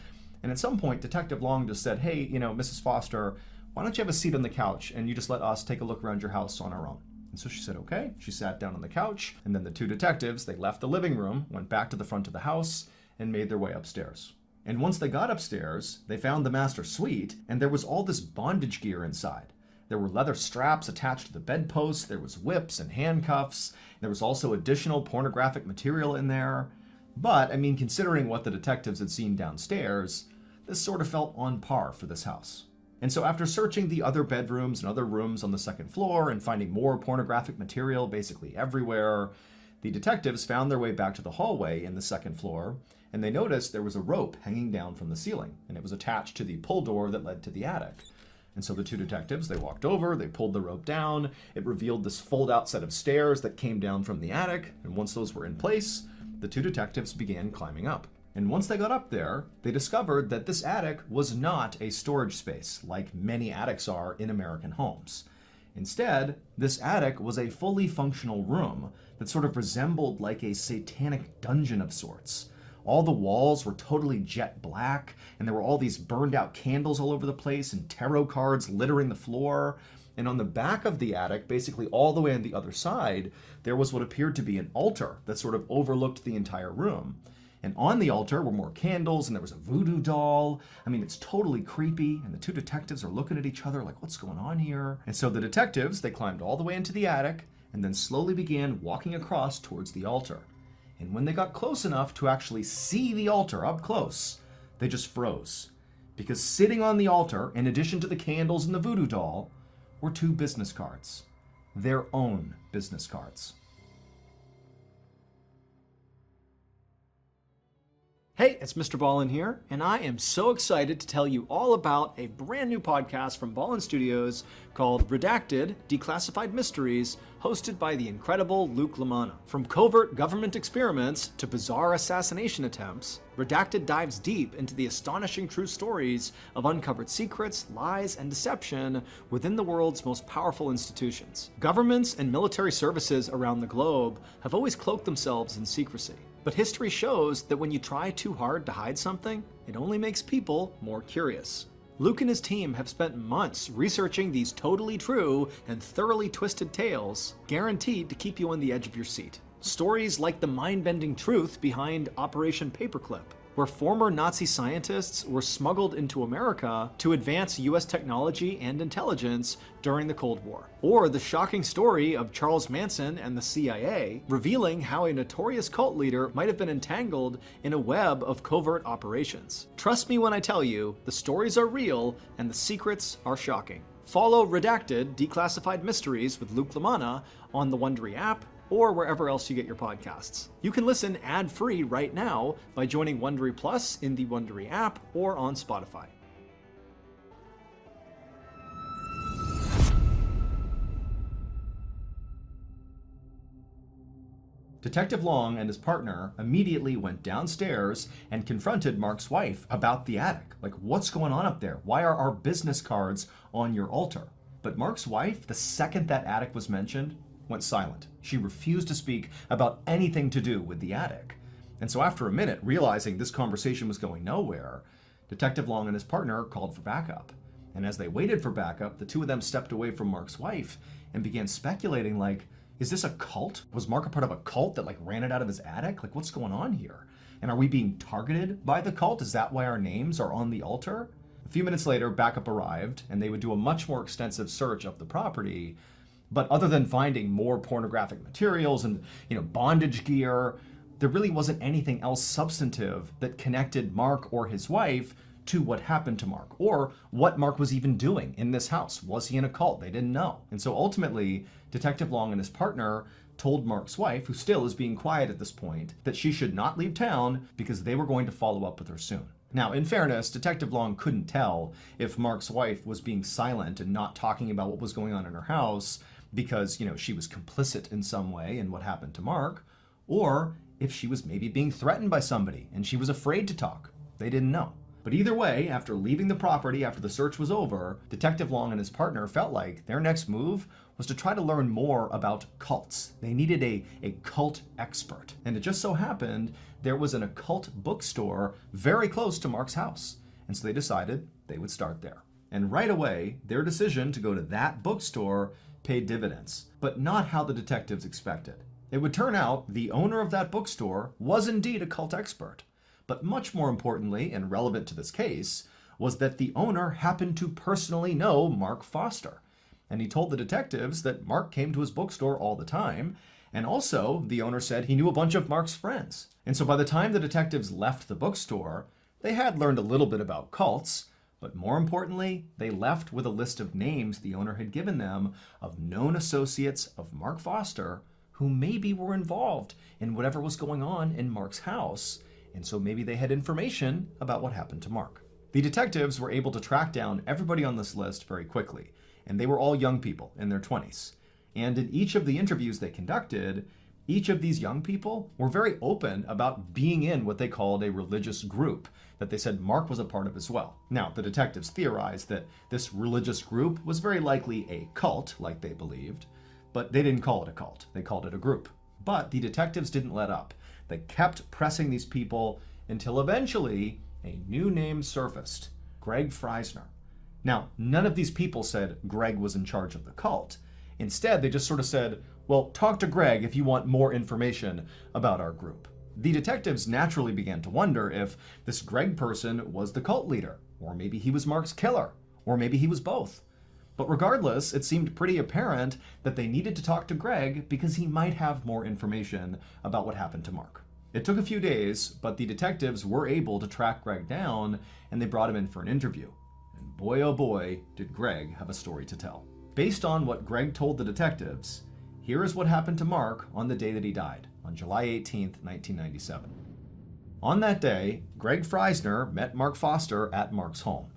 S2: And at some point, Detective Long just said, "Hey, Mrs. Foster, why don't you have a seat on the couch and you just let us take a look around your house on our own?" And so she said, okay. She sat down on the couch, and then the two detectives, they left the living room, went back to the front of the house, and made their way upstairs. And once they got upstairs, they found the master suite, and there was all this bondage gear inside. There were leather straps attached to the bedposts, there was whips and handcuffs, there was also additional pornographic material in there. But, I mean, considering what the detectives had seen downstairs, this sort of felt on par for this house. And so after searching the other bedrooms and other rooms on the second floor and finding more pornographic material basically everywhere, the detectives found their way back to the hallway in the second floor, and they noticed there was a rope hanging down from the ceiling, and it was attached to the pull door that led to the attic. And so the two detectives, they walked over, they pulled the rope down, it revealed this fold-out set of stairs that came down from the attic, and once those were in place, the two detectives began climbing up. And once they got up there, they discovered that this attic was not a storage space like many attics are in American homes. Instead, this attic was a fully functional room that sort of resembled like a satanic dungeon of sorts. All the walls were totally jet black, and there were all these burned out candles all over the place and tarot cards littering the floor. And on the back of the attic, basically all the way on the other side, there was what appeared to be an altar that sort of overlooked the entire room. And on the altar were more candles, and there was a voodoo doll. I mean, it's totally creepy, and the two detectives are looking at each other like, what's going on here? And so the detectives, they climbed all the way into the attic, and then slowly began walking across towards the altar. And when they got close enough to actually see the altar up close, they just froze. Because sitting on the altar, in addition to the candles and the voodoo doll, were two business cards. Their own business cards.
S3: Hey, it's Mrballen here, and I am so excited to tell you all about a brand new podcast from Ballen Studios called Redacted: Declassified Mysteries, hosted by the incredible Luke LaManna. From covert government experiments to bizarre assassination attempts, Redacted dives deep into the astonishing true stories of uncovered secrets, lies, and deception within the world's most powerful institutions. Governments and military services around the globe have always cloaked themselves in secrecy. But history shows that when you try too hard to hide something, it only makes people more curious. Luke and his team have spent months researching these totally true and thoroughly twisted tales, guaranteed to keep you on the edge of your seat. Stories like the mind-bending truth behind Operation Paperclip, where former Nazi scientists were smuggled into America to advance US technology and intelligence during the Cold War. Or the shocking story of Charles Manson and the CIA, revealing how a notorious cult leader might have been entangled in a web of covert operations. Trust me when I tell you, the stories are real and the secrets are shocking. Follow Redacted: Declassified Mysteries with Luke LaManna on the Wondery app, or wherever else you get your podcasts. You can listen ad-free right now by joining Wondery Plus in the Wondery app or on Spotify.
S2: Detective Long and his partner immediately went downstairs and confronted Mark's wife about the attic. Like, what's going on up there? Why are our business cards on your altar? But Mark's wife, the second that attic was mentioned, went silent. She refused to speak about anything to do with the attic. And so after a minute, realizing this conversation was going nowhere, Detective Long and his partner called for backup. And as they waited for backup, the two of them stepped away from Mark's wife and began speculating, like, is this a cult? Was Mark a part of a cult that like ran it out of his attic? Like, what's going on here? And are we being targeted by the cult? Is that why our names are on the altar? A few minutes later, backup arrived, and they would do a much more extensive search of the property. But other than finding more pornographic materials and, bondage gear, there really wasn't anything else substantive that connected Mark or his wife to what happened to Mark, or what Mark was even doing in this house. Was he in a cult? They didn't know. And so ultimately, Detective Long and his partner told Mark's wife, who still is being quiet at this point, that she should not leave town because they were going to follow up with her soon. Now, in fairness, Detective Long couldn't tell if Mark's wife was being silent and not talking about what was going on in her house because, she was complicit in some way in what happened to Mark, or if she was maybe being threatened by somebody and she was afraid to talk. They didn't know. But either way, after leaving the property after the search was over, Detective Long and his partner felt like their next move was to try to learn more about cults. They needed a cult expert. And it just so happened there was an occult bookstore very close to Mark's house. And so they decided they would start there. And right away, their decision to go to that bookstore paid dividends, but not how the detectives expected. It would turn out the owner of that bookstore was indeed a cult expert. But much more importantly, and relevant to this case, was that the owner happened to personally know Mark Foster. And he told the detectives that Mark came to his bookstore all the time. And also, the owner said he knew a bunch of Mark's friends. And so by the time the detectives left the bookstore, they had learned a little bit about cults, but more importantly, they left with a list of names the owner had given them of known associates of Mark Foster who maybe were involved in whatever was going on in Mark's house, and so maybe they had information about what happened to Mark. The detectives were able to track down everybody on this list very quickly, and they were all young people in their 20s. And in each of the interviews they conducted, each of these young people were very open about being in what they called a religious group that they said Mark was a part of as well. Now, the detectives theorized that this religious group was very likely a cult, like they believed, but they didn't call it a cult. They called it a group. But the detectives didn't let up. They kept pressing these people until eventually a new name surfaced, Greg Freisner. Now, none of these people said Greg was in charge of the cult. Instead, they just sort of said, well, talk to Greg if you want more information about our group. The detectives naturally began to wonder if this Greg person was the cult leader, or maybe he was Mark's killer, or maybe he was both. But regardless, it seemed pretty apparent that they needed to talk to Greg because he might have more information about what happened to Mark. It took a few days, but the detectives were able to track Greg down, and they brought him in for an interview. And boy, oh boy, did Greg have a story to tell. Based on what Greg told the detectives, here is what happened to Mark on the day that he died, on July 18th, 1997. On that day, Greg Freisner met Mark Foster at Mark's home.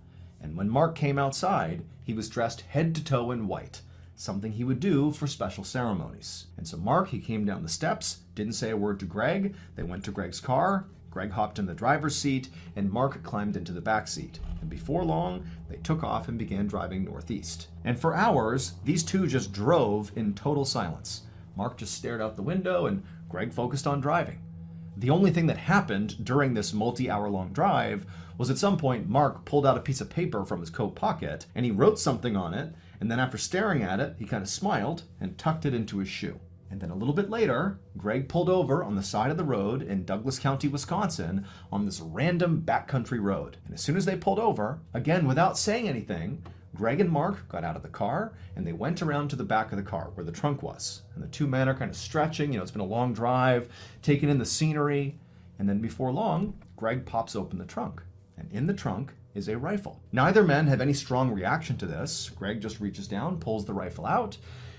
S2: And when Mark came outside, he was dressed head to toe in white, something he would do for special ceremonies. And so Mark, he came down the steps, didn't say a word to Greg. They went to Greg's car. Greg hopped in the driver's seat, and Mark climbed into the back seat. And before long, they took off and began driving northeast. And for hours, these two just drove in total silence. Mark just stared out the window, and Greg focused on driving. The only thing that happened during this multi-hour-long drive was at some point Mark pulled out a piece of paper from his coat pocket, and he wrote something on it, and then after staring at it, he kind of smiled and tucked it into his shoe. And then a little bit later, Greg pulled over on the side of the road in Douglas County, Wisconsin, on this random backcountry road. And as soon as they pulled over, again without saying anything, Greg and Mark got out of the car, and they went around to the back of the car where the trunk was. And the two men are kind of stretching, it's been a long drive, taking in the scenery. And then before long, Greg pops open the trunk. And in the trunk is a rifle. Neither men have any strong reaction to this. Greg just reaches down, pulls the rifle out,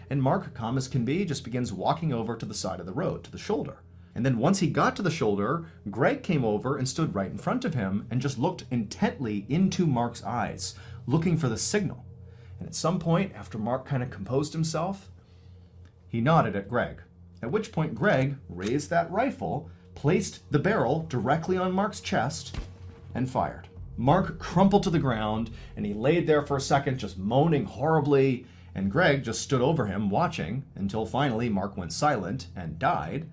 S2: and Mark, calm as can be, just begins walking over to the side of the road, to the shoulder. And then once he got to the shoulder, Greg came over and stood right in front of him and just looked intently into Mark's eyes, looking for the signal. And at some point, after Mark kind of composed himself, he nodded at Greg, at which point Greg raised that rifle, placed the barrel directly on Mark's chest, and fired. Mark crumpled to the ground, and he laid there for a second just moaning horribly, and Greg just stood over him watching until finally Mark went silent and died,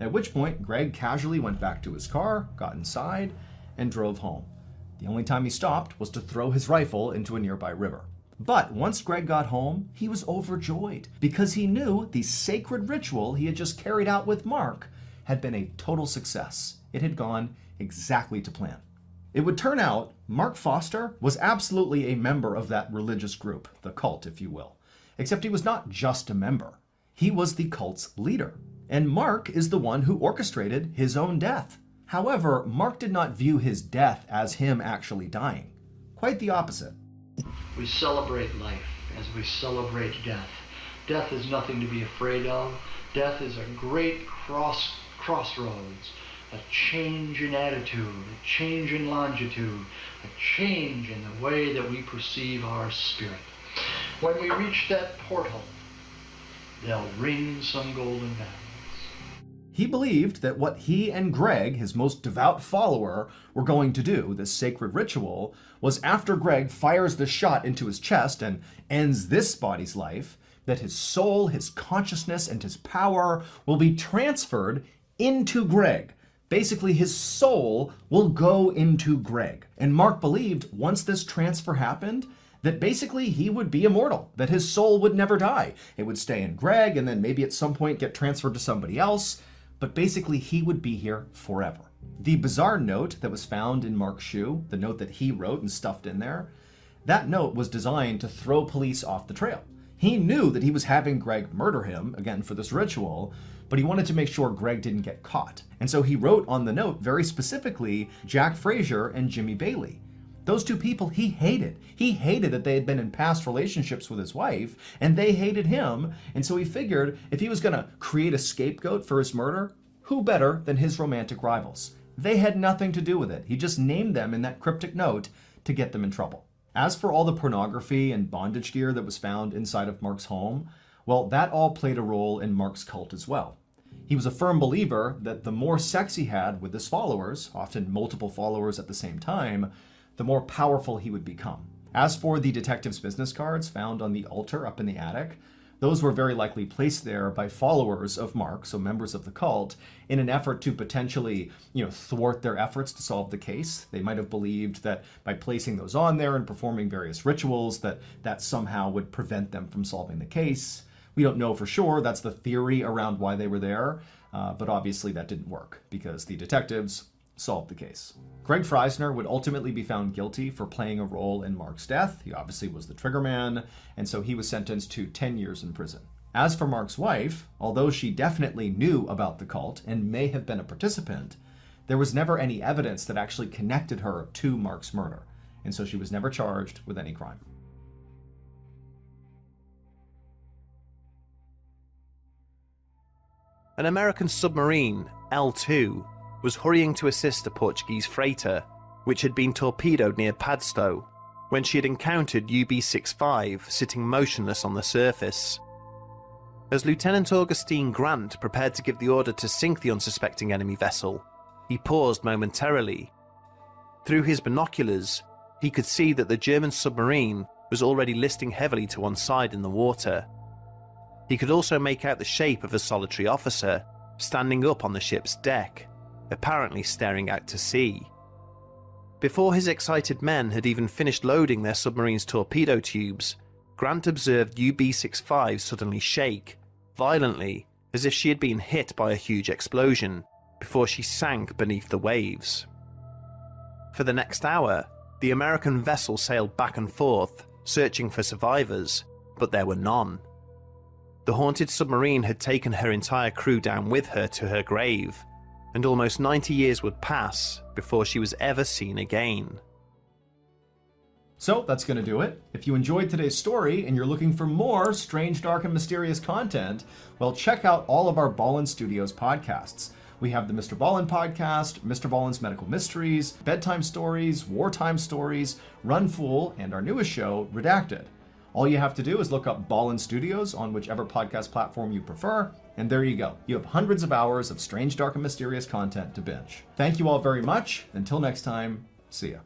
S2: at which point Greg casually went back to his car, got inside, and drove home. The only time he stopped was to throw his rifle into a nearby river. But once Greg got home, he was overjoyed because he knew the sacred ritual he had just carried out with Mark had been a total success. It had gone exactly to plan. It would turn out Mark Foster was absolutely a member of that religious group, the cult, if you will. Except he was not just a member. He was the cult's leader. And Mark is the one who orchestrated his own death. However, Mark did not view his death as him actually dying. Quite the opposite.
S4: We celebrate life as we celebrate death. Death is nothing to be afraid of. Death is a great crossroads, a change in attitude, a change in longitude, a change in the way that we perceive our spirit. When we reach that portal, they'll ring some golden bells.
S2: He believed that what he and Greg, his most devout follower, were going to do, this sacred ritual, was after Greg fires the shot into his chest and ends this body's life, that his soul, his consciousness, and his power will be transferred into Greg. Basically, his soul will go into Greg. And Mark believed once this transfer happened, that basically he would be immortal, that his soul would never die. It would stay in Greg and then maybe at some point get transferred to somebody else, but basically he would be here forever. The bizarre note that was found in Mark's shoe, the note that he wrote and stuffed in there, that note was designed to throw police off the trail. He knew that he was having Greg murder him, again for this ritual, but he wanted to make sure Greg didn't get caught. And so he wrote on the note very specifically Jack Frazier and Jimmy Bailey. Those two people he hated. He hated that they had been in past relationships with his wife, and they hated him. And so he figured if he was going to create a scapegoat for his murder, who better than his romantic rivals? They had nothing to do with it. He just named them in that cryptic note to get them in trouble. As for all the pornography and bondage gear that was found inside of Mark's home, well, that all played a role in Mark's cult as well. He was a firm believer that the more sex he had with his followers, often multiple followers at the same time, the more powerful he would become. As for the detective's business cards found on the altar up in the attic, those were very likely placed there by followers of Mark, so members of the cult, in an effort to potentially, thwart their efforts to solve the case. They might have believed that by placing those on there and performing various rituals, that somehow would prevent them from solving the case. We don't know for sure. That's the theory around why they were there, but obviously that didn't work because the detectives solved the case. Greg Freisner would ultimately be found guilty for playing a role in Mark's death. He obviously was the trigger man, and so he was sentenced to 10 years in prison. As for Mark's wife, although she definitely knew about the cult and may have been a participant, there was never any evidence that actually connected her to Mark's murder, and so she was never charged with any crime.
S5: An American submarine, L2, was hurrying to assist a Portuguese freighter, which had been torpedoed near Padstow, when she had encountered UB-65 sitting motionless on the surface. As Lieutenant Augustine Grant prepared to give the order to sink the unsuspecting enemy vessel, he paused momentarily. Through his binoculars, he could see that the German submarine was already listing heavily to one side in the water. He could also make out the shape of a solitary officer standing up on the ship's deck, apparently staring out to sea. Before his excited men had even finished loading their submarine's torpedo tubes, Grant observed UB-65 suddenly shake, violently, as if she had been hit by a huge explosion, before she sank beneath the waves. For the next hour, the American vessel sailed back and forth, searching for survivors, but there were none. The haunted submarine had taken her entire crew down with her to her grave, and almost 90 years would pass before she was ever seen again.
S2: So that's going to do it. If you enjoyed today's story and you're looking for more strange, dark, and mysterious content, well, check out all of our Ballen Studios podcasts. We have the Mrballen podcast, Mrballen's Medical Mysteries, Bedtime Stories, Wartime Stories, Run Fool, and our newest show, Redacted. All you have to do is look up Ballen Studios on whichever podcast platform you prefer, and there you go. You have hundreds of hours of strange, dark, and mysterious content to binge. Thank you all very much. Until next time, see ya.